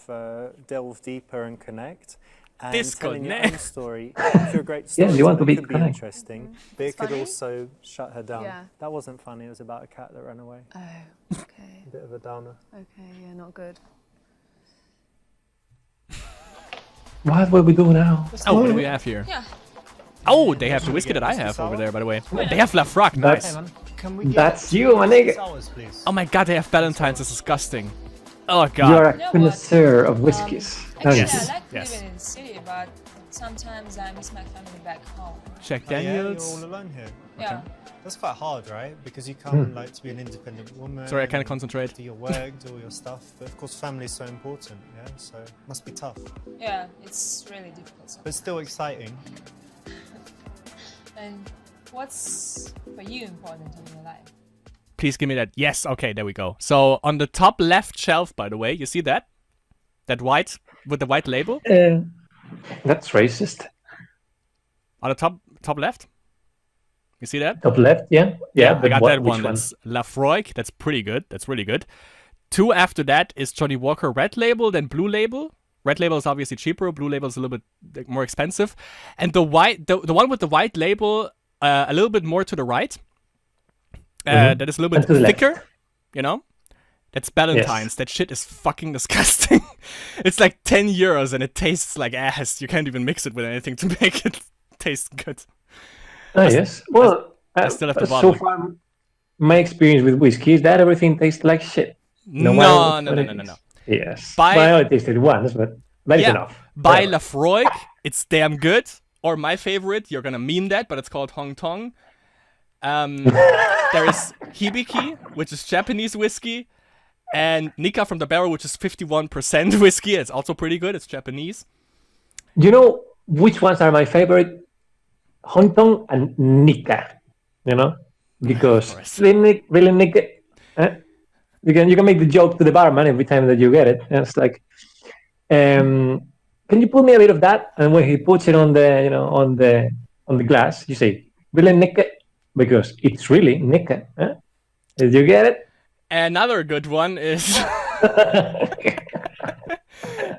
S3: delve deeper and connect. And telling your own
S2: Disconnect.
S3: story. If you're a great
S1: Yeah, you want to
S3: storyteller,
S1: be
S3: it could be
S1: connect.
S3: interesting, but it
S5: It's
S3: could
S5: funny.
S3: also shut her down.
S5: Yeah.
S3: That wasn't funny. It was about a cat that ran away.
S5: Oh, okay.
S3: A bit of a downer.
S5: Okay, yeah, not good.
S1: what will we do now?
S2: Oh, what do we have here?
S4: Yeah.
S2: Oh, they have the
S3: we
S2: whiskey
S3: get
S2: that I
S3: whiskey
S2: have
S3: sour?
S2: over there, by the way. They have Lafroig, nice.
S3: Can we
S1: That's you, my nigga.
S3: Sours, please?
S2: Oh my god, they have Valentine's, it's disgusting. Oh
S1: You
S2: god.
S1: are a
S4: know what?
S1: connoisseur of whiskies.
S4: Actually,
S2: Yes.
S4: I like
S2: Yes.
S4: living in the city, but sometimes I miss my family back home.
S2: Jack
S3: Oh, yeah, you're
S2: Daniels.
S3: all alone here.
S4: Yeah.
S3: That's quite hard, right? Because you come like to be an independent woman.
S2: Sorry, I can't
S3: and
S2: concentrate.
S3: Do your work, do all your stuff, but of course, family is so important. Yeah, so it must be tough,
S4: Yeah, it's really difficult.
S3: but still exciting.
S4: And what's for you important in your life?
S2: Please give me that. Yes, okay, there we go. So on the top left shelf, by the way, you see that? That white, with the white label?
S1: That's racist.
S2: On the top left? You see that?
S1: Top left, yeah.
S2: I
S1: but
S2: got that
S1: which
S2: one. That's Lafroig. That's pretty good. That's really good. 2 after that is Johnny Walker Red Label, then Blue Label. Red Label is obviously cheaper. Blue Label is a little bit more expensive. And the one with the white label, a little bit more to the right. That is a little
S1: And to the
S2: bit
S1: left.
S2: thicker, That's Valentine's. That shit is fucking disgusting. It's like 10 euros and it tastes like ass. You can't even mix it with anything to make it taste good.
S1: Ah, yes. Well,
S2: I still have the
S1: so
S2: bottle.
S1: far, my experience with whiskey is that everything tastes like shit.
S2: No,
S1: matter
S2: no,
S1: what
S2: no,
S1: it
S2: no, no,
S1: is.
S2: no.
S1: Yes.
S2: By-
S1: Well, I only tasted once, but that is
S2: Yeah,
S1: enough.
S2: by
S1: Whatever.
S2: Lafroig, it's damn good. Or my favorite, you're gonna meme that, but it's called Hong Tong. There is Hibiki, which is Japanese whiskey, and Nika from the Barrel, which is 51% whiskey. It's also pretty good. It's Japanese.
S1: You know which ones are my favorite? Hong Kong and Nika. Because
S2: course.
S1: really Nika. You can make the joke to the barman every time that you get it. And it's like, can you put me a bit of that? And when he puts it on the on the glass, you say really Nika, because it's really Nika. Did you get it?
S2: Another good one is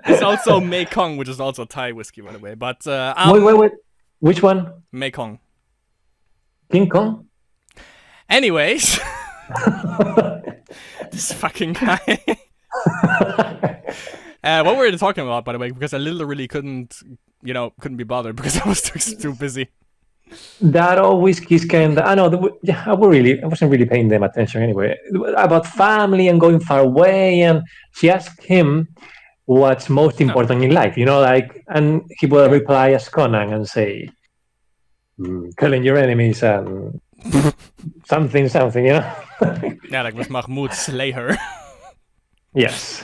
S2: it's also Mekong, which is also Thai whiskey, by the way. But
S1: Wait. Which one?
S2: Mekong.
S1: King Kong?
S2: Anyways, this fucking guy. What were they talking about, by the way? Because I literally couldn't be bothered because I was too busy.
S1: That all whiskies kind of. I know. I wasn't really paying them attention anyway. About family and going far away, and she asked him what's most important in life. And he will reply as Conan and say, "Killing your enemies and something."
S2: Yeah, like with Mahmoud, slay her.
S1: Yes.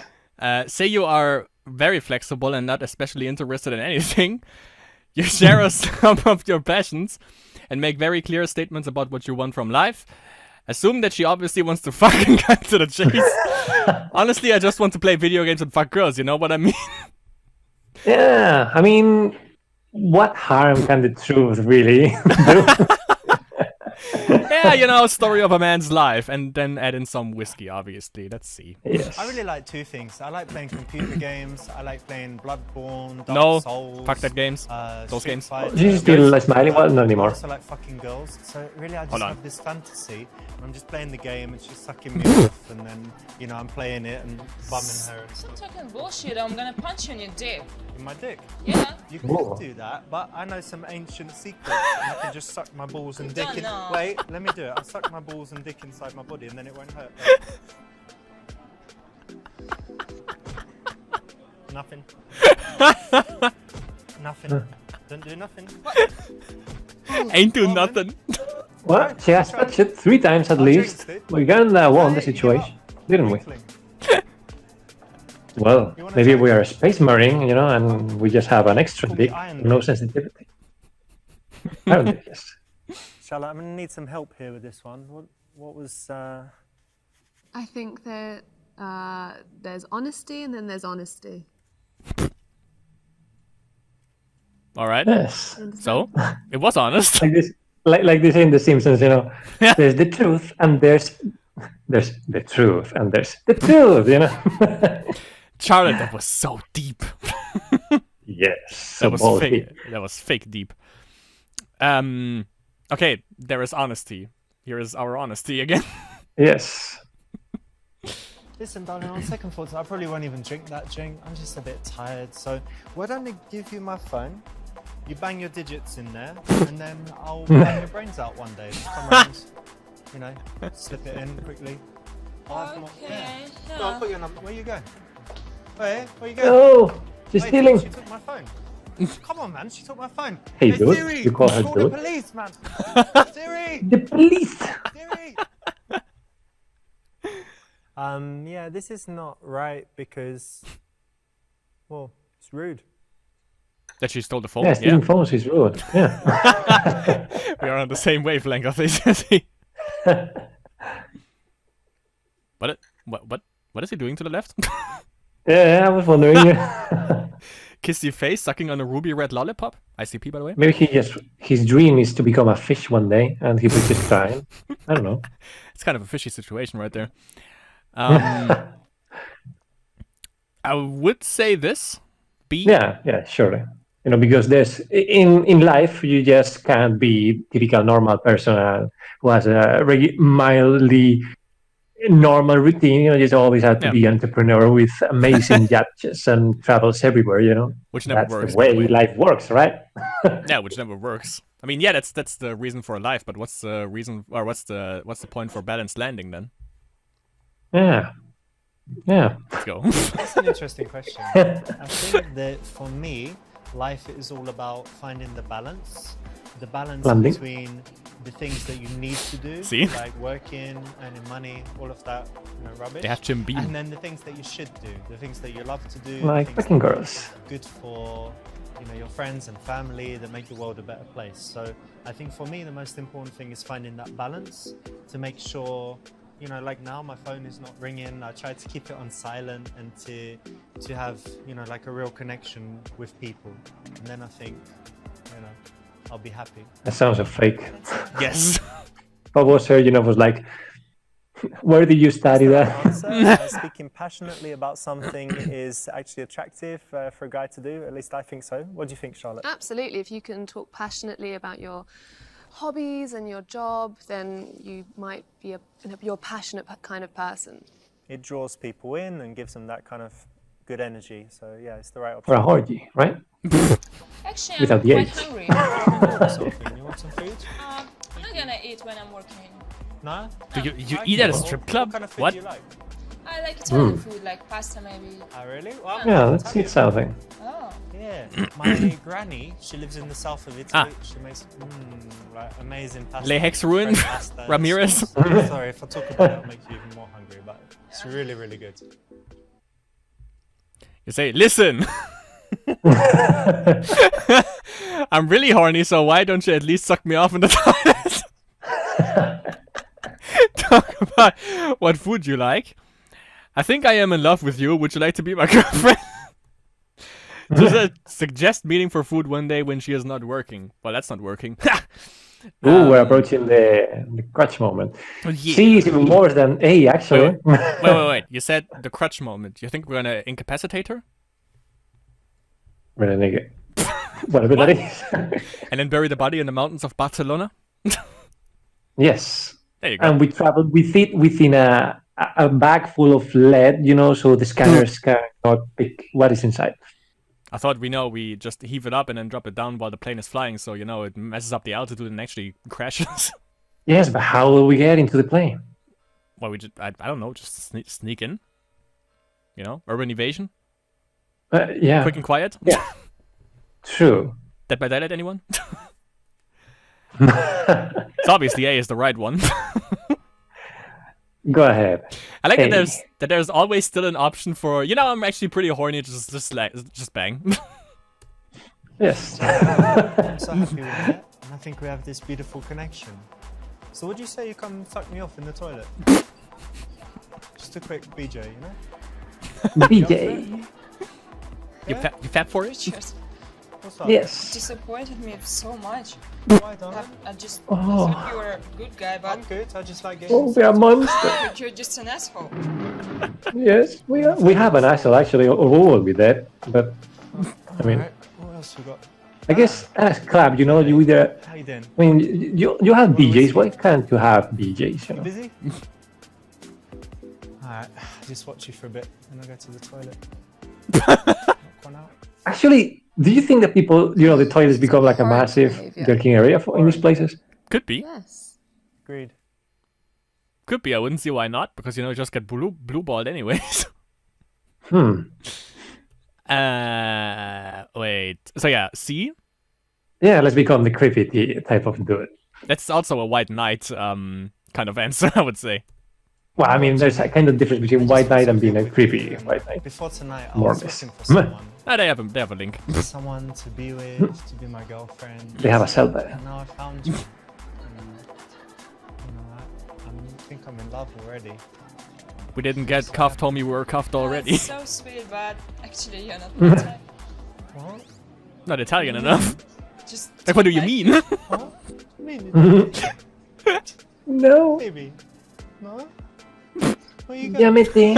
S2: Say you are very flexible and not especially interested in anything. You share some of your passions and make very clear statements about what you want from life. Assume that she obviously wants to fucking cut to the chase. Honestly, I just want to play video games and fuck girls, you know what I mean?
S1: Yeah, I mean, what harm can the truth really do?
S2: Yeah, you know, story of a man's life, and then add in some whiskey, obviously. Let's see.
S1: Yes.
S3: I really like two things. I like playing computer games. I like playing Bloodborne, Dark
S2: No,
S3: Souls.
S2: fuck that games. Those
S3: Street
S2: games.
S3: Fighter.
S1: She's still smiling, well, not
S3: I
S1: anymore.
S3: also like fucking girls. So really, I just
S2: Hold on.
S3: have this fantasy. And I'm just playing the game, and she's sucking me off, and then you know I'm playing it and bumming her and
S4: Stop
S3: stuff.
S4: talking bullshit. I'm gonna punch you in your dick.
S3: In my dick.
S4: Yeah.
S3: You could
S1: Whoa.
S3: do that, but I know some ancient secrets. And I can just suck my balls and dick
S4: Don't
S3: in.
S4: know.
S3: Wait, let me do it. I'll suck my balls and dick inside my body, and then it won't hurt. Nothing. Nothing. Don't do nothing.
S2: Ain't do
S3: Oh, man.
S2: nothing.
S1: Well, she has touched it 3 times at
S3: I'll
S1: least.
S3: drink it.
S1: We kinda won the
S3: Hey, give
S1: situation,
S3: up.
S1: didn't we?
S3: Weakling.
S1: Well,
S3: You wanna
S1: maybe
S3: try?
S1: we are a space marine, you know, and we just have an extra
S3: Call me
S1: dick,
S3: Iron
S1: no
S3: Man.
S1: sensitivity. Apparently, yes.
S3: Charlotte, I'm gonna need some help here with this one. What was?
S5: I think that there's honesty and then there's honesty.
S2: All right.
S1: Yes.
S2: So, it was honest.
S1: Like this, like they say in The Simpsons, you know, there's the truth and there's the truth and there's the truth, you know.
S2: Charlotte, that was so deep.
S1: Yes.
S2: That was
S1: balls
S2: fake.
S1: deep.
S2: That was fake deep. Okay, there is honesty. Here is our honesty again.
S1: Yes.
S3: Listen, darling, on second thoughts, I probably won't even drink that drink. I'm just a bit tired. So why don't I give you my phone? You bang your digits in there, and then I'll bang your brains out one day. Just come around, you know, slip it in quickly. I'll have more-
S4: Okay.
S3: Go on,
S4: Yeah.
S3: put your number. Where you going? Where you going?
S1: Oh, she's
S3: Wait,
S1: stealing.
S3: She took my phone. Come on, man. She took my phone.
S1: Hey, dude,
S3: Siri,
S1: you call her
S3: call
S1: dude?
S3: the police, man. Siri,
S1: The police.
S3: Siri. Yeah, this is not right because, well, it's rude.
S2: That she stole the phone.
S1: Yeah,
S2: Yeah,
S1: stealing phones is rude. Yeah.
S2: we are on the same wavelength of this. What is he doing to the left?
S1: Yeah, I was wondering. Yeah.
S2: Kissy face, sucking on a ruby red lollipop. ICP, by the way.
S1: Maybe his dream is to become a fish one day, and he was just trying. I don't know.
S2: It's kind of a fishy situation right there. I would say this. B.
S1: Yeah, surely. You know, because there's in life you just can't be typical normal person who has a mildly normal routine. You know, just always have to
S2: Yeah.
S1: be entrepreneur with amazing yachts and travels everywhere. You know,
S2: Which never
S1: that's
S2: works,
S1: the
S2: by the
S1: way
S2: way.
S1: life works, right?
S2: Yeah, which never works. I mean, yeah, that's the reason for life, but what's the reason, or what's the point for balanced landing then?
S1: Yeah.
S2: Let's go.
S3: That's an interesting question. I think that for me, life is all about finding the balance. The balance
S1: Landing.
S3: between the things that you need to do,
S2: See?
S3: like working, earning money, all of that, rubbish.
S2: They have Jim Beam.
S3: And then the things that you should do, the things that you love to do,
S1: Like
S3: the things
S1: picking
S3: that are
S1: girls.
S3: good for your friends and family that make the world a better place. So I think for me, the most important thing is finding that balance to make sure. Like now my phone is not ringing. I try to keep it on silent and to have, like a real connection with people. And then I think, I'll be happy.
S1: That sounds so fake.
S2: Yes.
S1: What was her? Was like, where did you study that?
S3: Speaking passionately about something is actually attractive for a guy to do. At least I think so. What do you think, Charlotte?
S5: Absolutely. If you can talk passionately about your hobbies and your job, then you might be you're a passionate kind of person.
S3: It draws people in and gives them that kind of good energy. So yeah, it's the right
S1: For
S3: option.
S1: a orgy, right?
S4: Actually,
S1: Without
S4: I'm
S1: the
S4: quite
S1: AIDS.
S4: hungry.
S3: You want some food?
S4: I'm not gonna eat when I'm working.
S3: No?
S2: Do you eat at a strip club?
S3: What kind of food
S2: What?
S3: do you like?
S4: I like Italian food, like pasta maybe.
S3: Oh, really? Well,
S1: Yeah, let's eat something.
S4: Oh.
S3: Yeah, my granny, she lives in the south of Italy. She makes like amazing pasta.
S2: Le Hexruin,
S3: fresh pasta.
S2: Ramirez.
S3: Sorry, if I talk about it, it'll make you even more hungry, but it's really, really good.
S2: You say, listen. I'm really horny, so why don't you at least suck me off in the toilet? talk about what food you like. I think I am in love with you. Would you like to be my girlfriend? Suggest meeting for food one day when she is not working. Well, that's not working.
S1: We're approaching the crutch moment.
S2: Yeah.
S1: C is even worse than A, actually.
S2: Wait. You said the crutch moment. You think we're gonna incapacitate her?
S1: Really, nigga. Whatever that is.
S2: And then bury the body in the mountains of Barcelona?
S1: Yes.
S2: There you go.
S1: And we traveled with it within a bag full of lead, so the scanners cannot pick what is inside.
S2: I thought we just heave it up and then drop it down while the plane is flying, so it messes up the altitude and actually crashes.
S1: Yes, but how will we get into the plane?
S2: Well, I don't know, just sneak in. Urban evasion,
S1: Yeah.
S2: quick and quiet.
S1: Yeah. True.
S2: Dead by Daylight, anyone? So obviously A is the right one.
S1: Go ahead.
S2: I like
S1: A.
S2: that there's always still an option for I'm actually pretty horny, just bang.
S1: Yes.
S3: I'm so happy with that, and I think we have this beautiful connection. So would you say you come fuck me off in the toilet? Just a quick BJ,
S1: BJ.
S2: You fat for it?
S4: Cheers.
S3: What's up?
S1: Yes.
S4: Disappointed me so much.
S3: Why, darling?
S4: I just
S1: Oh.
S4: thought you were a good guy,
S3: I'm
S4: but
S3: good, I just like getting...
S1: Oh, we are monsters.
S4: you're just an asshole.
S1: Yes, we are. We have an asshole, actually, or we will be dead. But, I mean,
S3: Alright, what else we got?
S1: I guess as Club, you either...
S3: How you doing?
S1: I mean, you have BJs. Why can't you have BJs?
S3: You busy? Alright, just watch you for a bit, and I'll go to the toilet. Knock one out.
S1: Actually, do you think that people, the toilets become like a massive
S5: behavior.
S1: jerking area in these places?
S2: Could be.
S5: Yes.
S3: Agreed.
S2: Could be. I wouldn't see why not, because you just get blue balled anyways. Wait. So yeah, C.
S1: Yeah, let's become the creepy type of dude.
S2: That's also a white knight kind of answer, I would say.
S1: Well, I mean, there's a kind of difference between white knight and being a creepy white knight.
S3: Before tonight, I
S1: More
S3: was
S1: miss.
S3: looking for someone.
S2: They have a link.
S3: Someone to be with, to be my girlfriend.
S1: They have a cell there.
S3: And now I found you. I think I'm in love already.
S2: We didn't get cuffed, homie. We were cuffed already.
S4: That's so sweet, but actually you're not my type.
S3: What?
S2: Not Italian enough.
S4: Just
S2: Like, what do you
S4: like-
S2: mean?
S3: What? Maybe.
S1: No.
S3: Maybe. No? Where you
S1: Yeah,
S3: going?
S1: matey.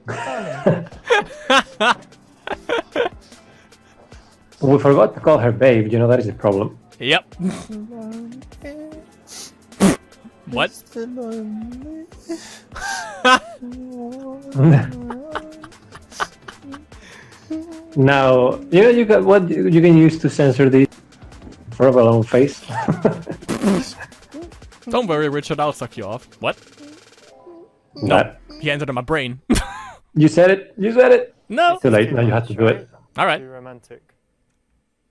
S3: Darling.
S1: We forgot to call her babe. That is the problem.
S2: Yep. What?
S1: Now, you got what you can use to censor the provolone face.
S2: Don't worry, Richard. I'll suck you off. What?
S1: That.
S2: He entered in my brain.
S1: You said it. You said it.
S2: No.
S1: Too late. Now you have to do it.
S2: All right.
S3: Too romantic.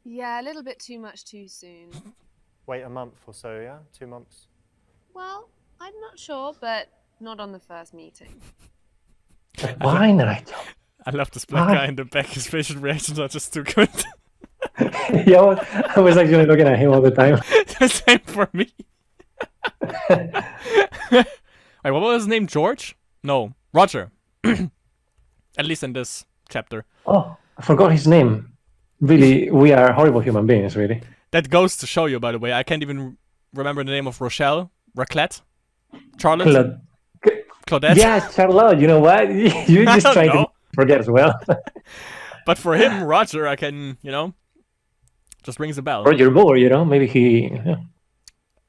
S5: Yeah, a little bit too much too soon.
S3: Wait a month or so, yeah? 2 months.
S5: Well, I'm not sure, but not on the first meeting.
S1: Why not?
S2: I love this black
S1: Why?
S2: guy in the back. His facial reactions are just too good.
S1: Yeah, I was actually looking at him all the time.
S2: Same for me. Wait, what was his name? George? No, Roger. At least in this chapter.
S1: Oh, I forgot his name. Really, we are horrible human beings, really.
S2: That goes to show you, by the way. I can't even remember the name of Rochelle, Raclette, Charlotte, Claudette.
S1: Yes, Charlotte, you know what? You
S2: I
S1: just
S2: don't
S1: try
S2: know.
S1: to forget as well.
S2: But for him, Roger, I can, just rings a bell.
S1: Roger Moore, maybe he...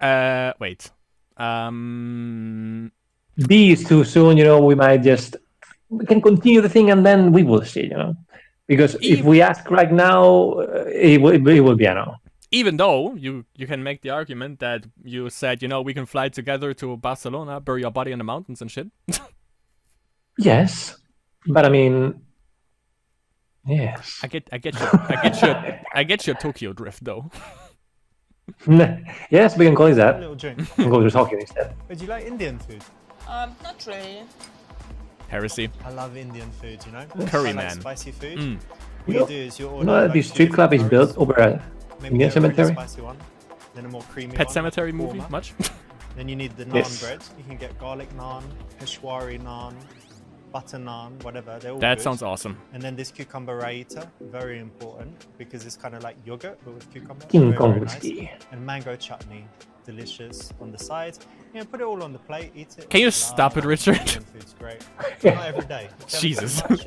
S1: Yeah.
S2: Wait.
S1: B is too soon, we might just... We can continue the thing and then we will see, Because if we ask right now, it will be a no.
S2: Even though you can make the argument that you said, we can fly together to Barcelona, bury your body in the mountains and shit.
S1: Yes, but I mean... Yes.
S2: I get your Tokyo drift though.
S1: Yes, we can call it
S3: A
S1: that.
S3: little drink.
S1: We can go to Tokyo instead.
S3: But do you like Indian food?
S4: Not really.
S2: Heresy.
S3: I love Indian food,
S2: Curry
S3: I like
S2: man.
S3: spicy food.
S2: Mm.
S3: What you do is you order...
S1: No,
S3: like,
S1: this
S3: two
S1: street club is
S3: different
S1: built over a
S3: curries. Maybe
S1: Indian
S3: get a really
S1: cemetery.
S3: spicy one, then a more creamy
S2: Pet
S3: one,
S2: Cemetery
S3: like
S2: movie?
S3: warmer.
S2: Much?
S3: Then you need the naan
S1: Yes.
S3: bread. You can get garlic naan, Peshwari naan, butter naan, whatever. They're all
S2: That
S3: good.
S2: sounds awesome.
S3: And then this cucumber raita, very important because it's kind of like yogurt but with cucumber.
S1: King
S3: very,
S1: Kong
S3: very nice.
S1: whiskey.
S3: And mango chutney, delicious on the side. Put it all on the plate, eat it.
S2: Can you
S3: Love
S2: stop it,
S3: it.
S2: Richard?
S3: Indian food's great. Not every day. If you have
S2: Jesus.
S3: too much,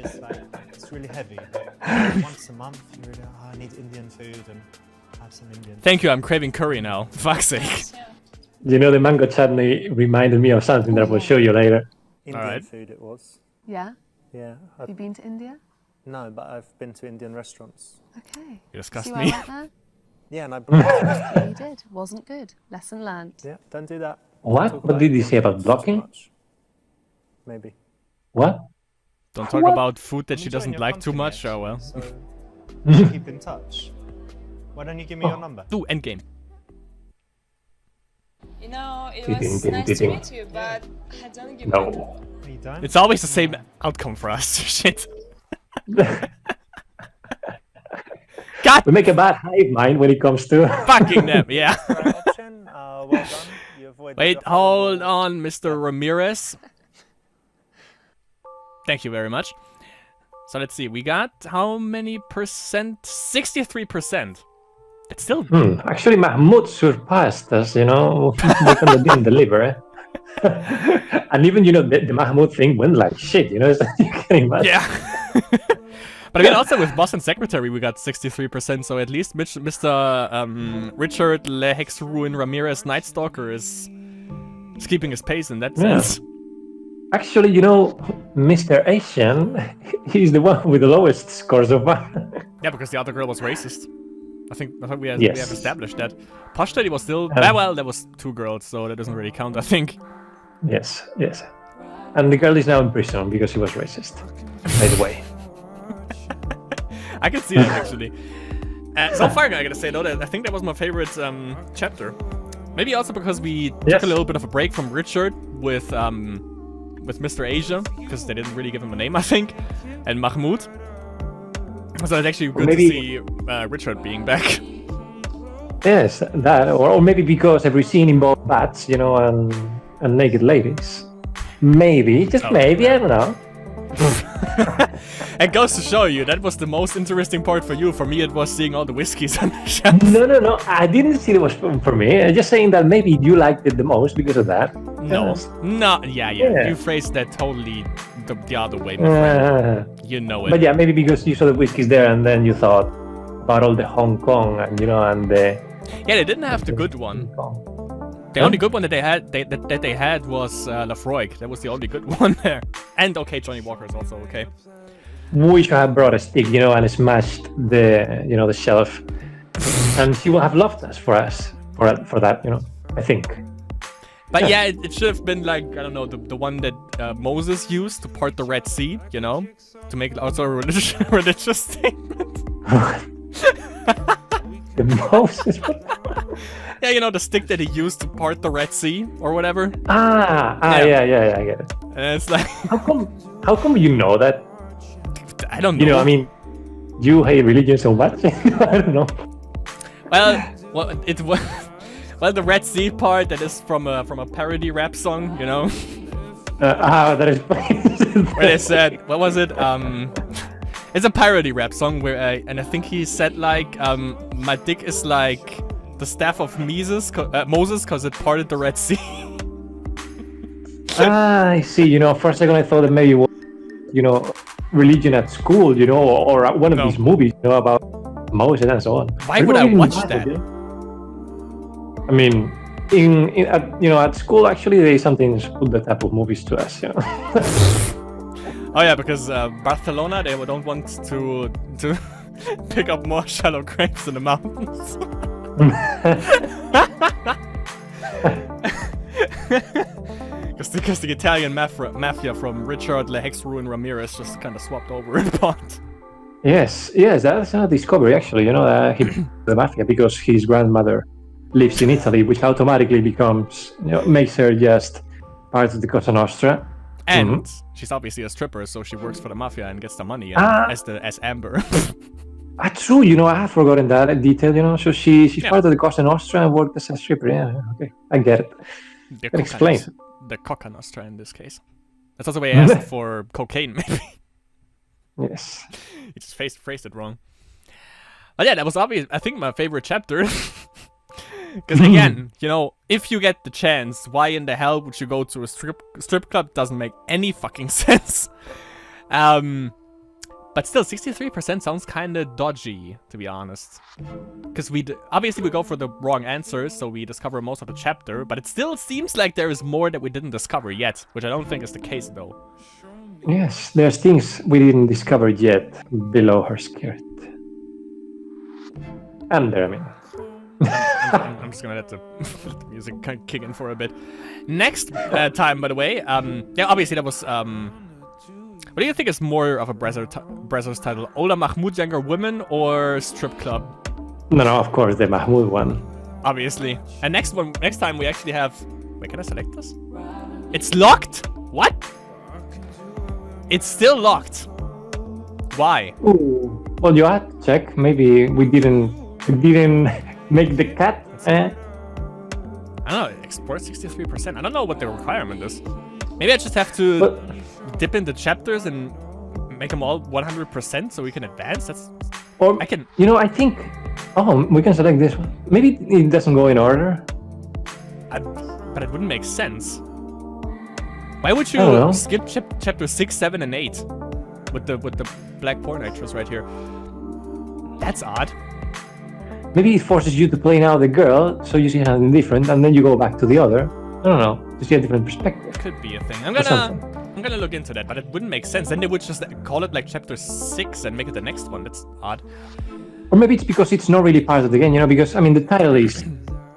S3: it's really heavy. But once a month, you really, I need Indian food and have some Indian.
S2: Thank you, I'm craving curry now. Fuck's sake.
S4: Yeah.
S1: You know, the mango chutney reminded me of something that I will show you later.
S3: Indian
S2: Alright.
S3: food it was.
S5: Yeah?
S3: Yeah.
S5: Have you been to India?
S3: No, but I've been to Indian restaurants.
S5: Okay.
S2: You disgust
S5: See what I
S2: me.
S5: went there?
S3: Yeah, and I blocked
S5: Yeah, you did. Wasn't good. Lesson learned.
S3: Yeah, don't do that.
S1: What?
S3: Talk
S1: What did he
S3: Indian
S1: say about
S3: foods too
S1: blocking?
S3: much. Maybe.
S1: What?
S2: Don't talk
S1: What?
S2: about food that
S3: I'm
S2: she
S3: enjoying
S2: doesn't
S3: your
S2: like too
S3: company,
S2: much. Oh well.
S3: actually, So we should keep in touch. Why don't you give me your number?
S2: Ooh, endgame.
S4: You know, it
S1: Ding,
S4: was
S1: ding,
S4: nice to
S1: ding.
S4: meet you, but I don't give
S1: No.
S4: up.
S3: No, you don't.
S2: It's always the same outcome for us. Shit. God
S1: We make a bad hive mind when it comes to.
S2: fucking them. Yeah.
S3: Right option. Well done. You avoid.
S2: Wait, hold on, Mr. Ramirez. Thank you very much. So let's see. We got how many percent? 63%. That's still
S1: Actually, Mahmoud surpassed us, you know, because they didn't deliver. And even, you know, the Mahmoud thing went like shit, you know, you can imagine.
S2: yeah. But I mean, also with boss and secretary, we got 63%. So at least Mr. Richard Le Hexruin Ramirez Night Stalker is keeping his pace in that
S1: Yeah.
S2: sense.
S1: Actually, you know, Mr. Asian, he's the one with the lowest score so far.
S2: Yeah, because the other girl was racist. I think we have
S1: Yes.
S2: established that. Posh Daddy was still well. There was 2 girls, so that doesn't really count. I think.
S1: Yes, yes. And the girl is now in prison because he was racist, by the way.
S2: I can see that actually. So far, I gotta say though, that I think that was my favorite chapter. Maybe also because we
S1: Yes.
S2: took a little bit of a break from Richard with Mr. Asia, because they didn't really give him a name, I think, and Mahmoud. So it's actually good
S1: maybe-
S2: to see Richard being back.
S1: Yes, that, or maybe because every scene involved bats, you know, and naked ladies. Maybe, just
S2: Oh,
S1: maybe,
S2: yeah.
S1: I don't know.
S2: It goes to show you that was the most interesting part for you. For me, it was seeing all the whiskeys on the shelf.
S1: No, I didn't see it was for me. I'm just saying that maybe you liked it the most because of that.
S2: No,
S1: Yes.
S2: no, yeah.
S1: Yeah.
S2: You phrased that totally the other way, my friend. You know it.
S1: But yeah, maybe because you saw the whiskeys there and then you thought about all the Hong Kong and, you know, and the...
S2: Yeah, they didn't have the good one.
S1: Hong Kong.
S2: The only good one that they had was Lafroig. That was the only good one there. And okay, Johnny Walker is also okay.
S1: We should have brought a stick, you know, and smashed the, you know, the shelf. And she will have loved us for that, you know, I think.
S2: But yeah, it should have been like, I don't know, the one that Moses used to part the Red Sea, you know, to make also a religious statement.
S1: The Moses.
S2: Yeah, you know, the stick that he used to part the Red Sea or whatever.
S1: Yeah, I get it.
S2: And it's like,
S1: How come you know that?
S2: I don't know.
S1: You know, I mean, you hate religion so much. I don't know.
S2: Well, it was. Well, the Red Sea part that is from a parody rap song, you know,
S1: That is.
S2: where they said, what was it? It's a parody rap song where, and I think he said like, my dick is like the staff of Moses, because it parted the Red Sea.
S1: I see. You know, for a second I thought that maybe it was, you know, religion at school, you know, or one of
S2: No.
S1: these movies, you know, about Moses and so on.
S2: Why would I
S1: don't even
S2: watch
S1: know,
S2: that?
S1: you know? I mean, at school actually they sometimes put that type of movies to us, you know.
S2: Oh yeah, because Barcelona, they don't want to pick up more shallow graves in the mountains. Because the Italian mafia from Richard Le Hexruin Ramirez just kind of swapped over in part.
S1: Yes, that's a discovery actually. You know, the mafia because his grandmother lives in Italy, which automatically becomes, you know, makes her just part of the Cosa Nostra.
S2: And she's obviously a stripper, so she works for the mafia and gets the money as Amber.
S1: True. You know, I have forgotten that detail. You know, so she's
S2: Yeah.
S1: part of the Cosa Nostra and worked as a stripper. Yeah, okay, I get it.
S2: The
S1: That explains
S2: Coca the Coca Nostra in this case. That's also the way I asked for cocaine, maybe.
S1: Yes.
S2: You just phrased it wrong. But yeah, that was obvious. I think my favorite chapter. Because again, you know, if you get the chance, why in the hell would you go to a strip club? Doesn't make any fucking sense. But still, 63% sounds kind of dodgy, to be honest. Because obviously we go for the wrong answers, so we discover most of the chapter, but it still seems like there is more that we didn't discover yet, which I don't think is the case, though.
S1: Yes, there's things we didn't discover yet below her skirt. And there, I mean.
S2: I'm just gonna let the music kick in for a bit. Next time, by the way, yeah, obviously that was, what do you think is more of a Brazzers title? Ola Mahmoud Younger Women or Strip Club?
S1: No, of course, the Mahmoud one.
S2: Obviously. And next time we actually have... Wait, can I select this? It's locked? What? It's still locked. Why?
S1: Ooh. Well, you had to check. Maybe we didn't make the cut.
S2: I don't know, export 63%. I don't know what the requirement is. Maybe I just have to dip into chapters and make them all 100% so we can advance.
S1: Or
S2: I can.
S1: You know, I think. Oh, we can select this one. Maybe it doesn't go in order.
S2: But it wouldn't make sense. Why would you skip chapter 6, 7, and 8 with the black porn actress right here? That's odd.
S1: Maybe it forces you to play now the girl, so you see something different, and then you go back to the other. I don't know, to see a different perspective.
S2: Could be a thing. I'm gonna look into that, but it wouldn't make sense. Then they would just call it like chapter 6 and make it the next one. That's odd.
S1: Or maybe it's because it's not really part of the game, you know, because, I mean, the title is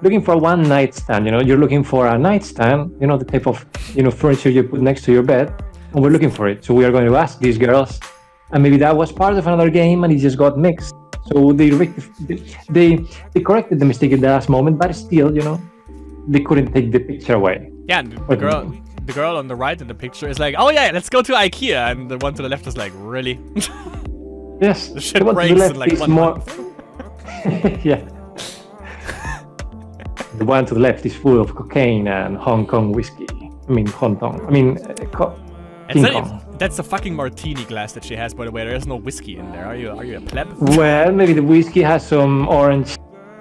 S1: looking for a one-night stand, you know, you're looking for a nightstand, you know, the type of, you know, furniture you put next to your bed, and we're looking for it. So we are going to ask these girls, and maybe that was part of another game and it just got mixed. So they corrected the mistake at the last moment, but still, you know, they couldn't take the picture away.
S2: Yeah, and the girl on the right in the picture is like, oh yeah, let's go to IKEA, and the one to the left is like, really?
S1: Yes,
S2: the shit breaks in like 1 month.
S1: Yeah. The one to the left is full of cocaine and Hong Kong whiskey. I mean, Hong Kong. I mean, King Kong.
S2: That's a fucking martini glass that she has, by the way. There is no whiskey in there. Are you a pleb?
S1: Well, maybe the whiskey has some orange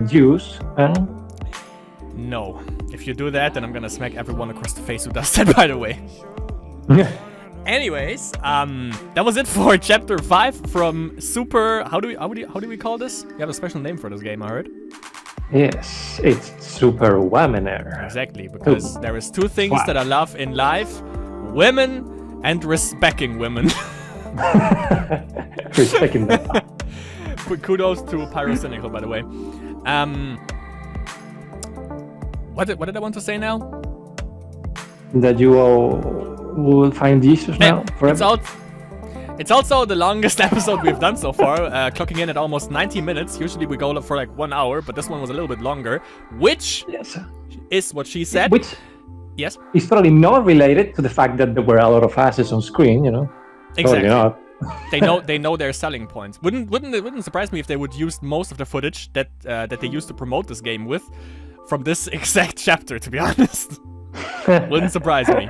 S1: juice.
S2: No. If you do that, then I'm gonna smack everyone across the face who does that, by the way. Anyways, that was it for chapter 5 from Super. How do we call this? You have a special name for this game, I heard.
S1: Yes, it's Super Wominer.
S2: Exactly, because there is two things that I love in life: women and respecting women.
S1: Respecting them.
S2: Kudos to Pyrocynical, by the way. What did I want to say now?
S1: That you all will find Jesus now forever.
S2: It's also the longest episode we've done so far, clocking in at almost 90 minutes. Usually we go for like 1 hour, but this one was a little bit longer, which is what she said.
S1: Which
S2: yes,
S1: is probably not related to the fact that there were a lot of asses on screen, you know.
S2: Exactly.
S1: Not.
S2: They know their selling points. Wouldn't surprise me if they would use most of the footage that they used to promote this game with from this exact chapter. To be honest, wouldn't surprise me.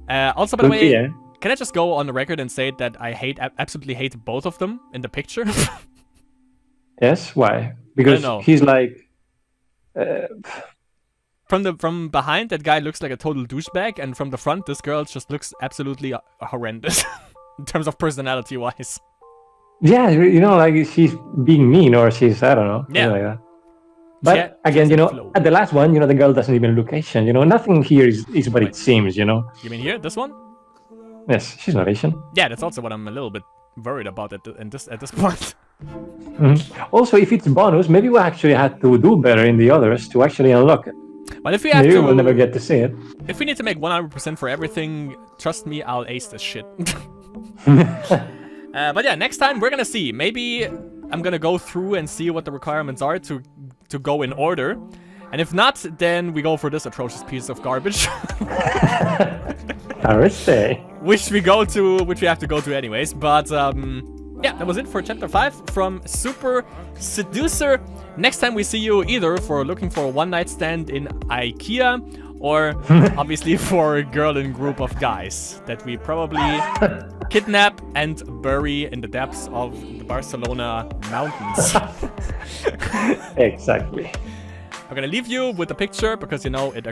S2: Also, by the way, can I just go on the record and say that I absolutely hate both of them in the picture?
S1: Yes, why? Because he's like.
S2: From behind, that guy looks like a total douchebag, and from the front, this girl just looks absolutely horrendous in terms of personality-wise.
S1: Yeah, you know, like she's being mean, or she's, I don't know, like that. But again, you know, at the last one, you know, the girl doesn't even look Asian. You know, nothing here is what it seems. You know.
S2: You mean here, this one?
S1: Yes, she's not Asian.
S2: Yeah, that's also what I'm a little bit worried about at this point.
S1: Also, if it's bonus, maybe we actually had to do better in the others to actually unlock it.
S2: Well, if we have
S1: maybe
S2: to,
S1: we'll never get to see it.
S2: If we need to make 100% for everything, trust me, I'll ace this shit. But yeah, next time we're gonna see. Maybe I'm gonna go through and see what the requirements are to go in order. And if not, then we go for this atrocious piece of garbage. Which we have to go to anyways. But yeah, that was it for chapter 5 from Super Seducer. Next time we see you either for looking for a one-night stand in IKEA or obviously for a girl and group of guys that we probably kidnap and bury in the depths of the Barcelona mountains.
S1: Exactly.
S2: I'm gonna leave you with the picture because, you know, it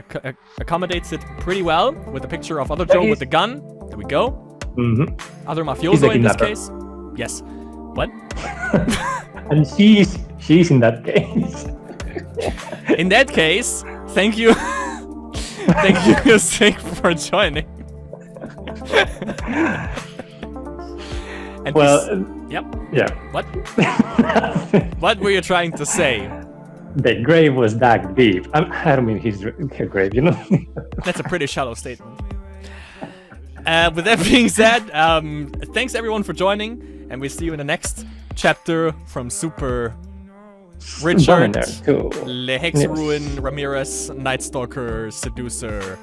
S2: accommodates it pretty well with the picture of other Joe with the gun. There we go.
S1: Mm-hmm.
S2: Other
S1: He's
S2: mafioso
S1: the
S2: in this
S1: kidnapper.
S2: case. Yes. What?
S1: And she's in that case.
S2: In that case, thank you. Thank you, Sig, for joining. And
S1: Well,
S2: yep.
S1: yeah.
S2: What? What were you trying to say?
S1: The grave was dug deep. I don't mean her grave, you know?
S2: That's a pretty shallow statement. With that being said, thanks everyone for joining, and we'll see you in the next chapter from Super Richard, Le Hexruin, Ramirez, Night Stalker, Seducer,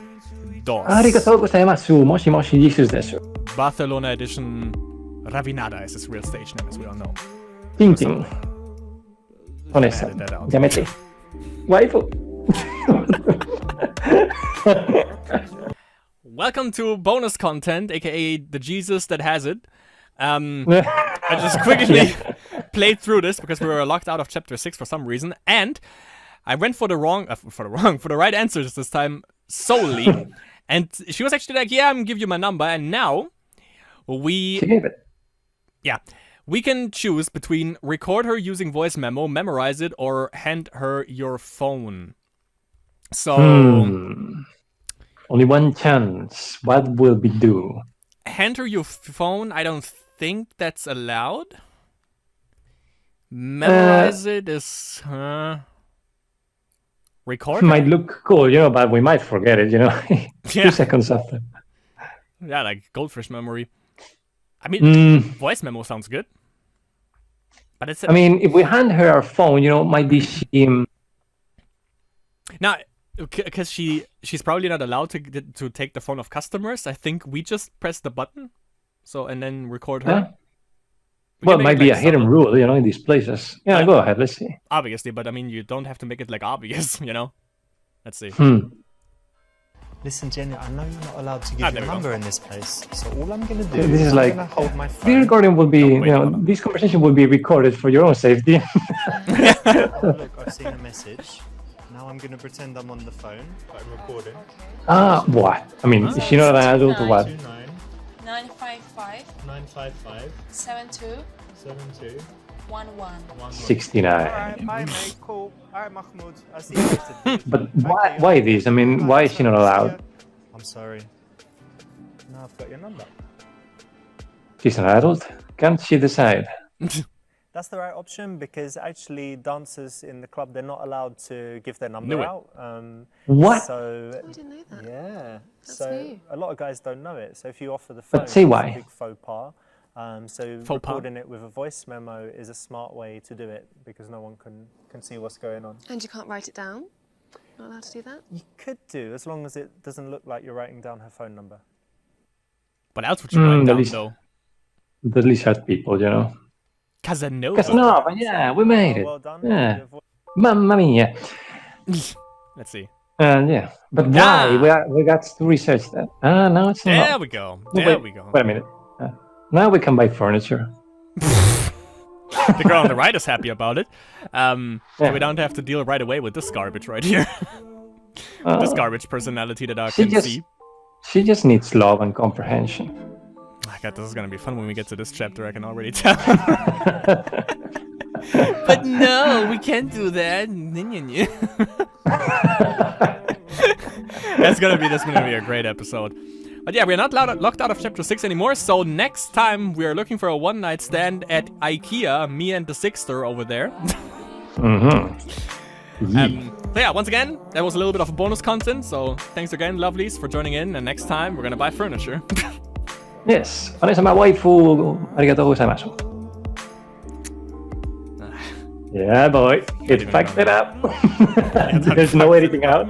S2: DOS.
S1: ありがとうございます。もしもし、Jesus です。
S2: Barcelona edition, Ravinada is his real stage name, as we all know.
S1: ティンティン。お姉さん、やめて。ワイフ。
S2: Welcome to bonus content, aka the Jesus that has it. I just quickly played through this because we were locked out of chapter 6 for some reason, and I went for the right answers this time solely. And she was actually like, "Yeah, I'm gonna give you my number." And now
S1: She gave it.
S2: we can choose between record her using voice memo, memorize it, or hand her your phone. So
S1: only one chance. What will we do?
S2: hand her your phone. I don't think that's allowed. Memorize it is record.
S1: It might look cool, you know, but we might forget it, you know.
S2: Yeah.
S1: 2 seconds after.
S2: Yeah, like goldfish memory. I mean, voice memo sounds good. But it's
S1: I mean, if we hand her our phone, you know, might be she.
S2: now because she's probably not allowed to take the phone of customers. I think we just press the button, so and then record her.
S1: Huh?
S2: We
S1: Well,
S2: can
S1: it
S2: make
S1: might be a
S2: like
S1: hidden
S2: some-
S1: rule, you know, in these places. Yeah,
S2: Yeah.
S1: go ahead. Let's see.
S2: Obviously, but I mean, you don't have to make it like obvious, you know. Let's see.
S3: Listen, Jenny, I know you're not allowed to
S2: Ah,
S3: give
S2: there
S3: your
S2: we go.
S3: number in this place. So all I'm going to do
S1: This is
S3: is
S1: like-
S3: I'm going to hold my
S1: The
S3: phone.
S1: recording will be,
S2: wait,
S1: you know,
S2: hold on.
S1: this conversation will be recorded for your own safety.
S3: Oh, look, I've seen a message. Now I'm going to pretend I'm on the phone. I'm recording.
S1: What? I mean, is she not an adult or what?
S3: 29
S4: 955
S3: 955
S4: 72
S3: 72
S4: 11.
S1: 69.
S3: Alright, bye mate, cool. Alright, Mahmoud, I'll see you later. dude.
S1: But
S3: Okay,
S1: why this? I mean, why is she not allowed?
S3: I'm sorry. Now I've got your number.
S1: She's an adult. Can't she decide?
S3: That's the right option because actually dancers in the club, they're not allowed to give their number
S2: Knew it.
S3: out.
S1: What?
S3: So,
S5: I didn't know that.
S3: yeah.
S5: That's
S3: So
S5: new.
S3: a lot of guys don't know it. So if you offer the phone,
S1: But say
S3: it's
S1: why.
S3: a big faux pas. So
S2: Faux pas?
S3: recording it with a voice memo is a smart way to do it because no one can see what's going on.
S5: And you can't write it down? Not allowed to do that?
S3: You could do as long as it doesn't look like you're writing down her phone number.
S2: What else would you write
S1: at
S2: down
S1: least-
S2: though?
S1: The lizard people, you know.
S2: Casanova.
S1: Casanova, yeah, we made it.
S3: Well done.
S1: Yeah.
S3: Your vo-
S1: Mamma mia.
S2: Let's see.
S1: Yeah. But
S2: Ah.
S1: why? We got to research that. No, it's
S2: There
S1: not.
S2: we go.
S1: Oh,
S2: There
S1: wait,
S2: we go.
S1: Wait a minute. Now we can buy furniture.
S2: The girl on the right is happy about it. So
S1: Yeah.
S2: we don't have to deal right away with this garbage right here. This garbage personality that I
S1: She
S2: can
S1: just-
S2: see.
S1: She just needs love and comprehension.
S2: Oh my god, this is gonna be fun when we get to this chapter, I can already tell. But no, we can't do that. That's gonna be a great episode. But yeah, we're not locked out of chapter 6 anymore, so next time we are looking for a one-night stand at IKEA, me and the Sixter over there. So yeah, once again, that was a little bit of a bonus content, so thanks again, lovelies, for joining in, and next time we're gonna buy furniture.
S1: Yes. お姉様、ワイフ、ありがとうございます。Yeah, boy. It
S2: even
S1: fucked
S2: know.
S1: it up. There's no editing out.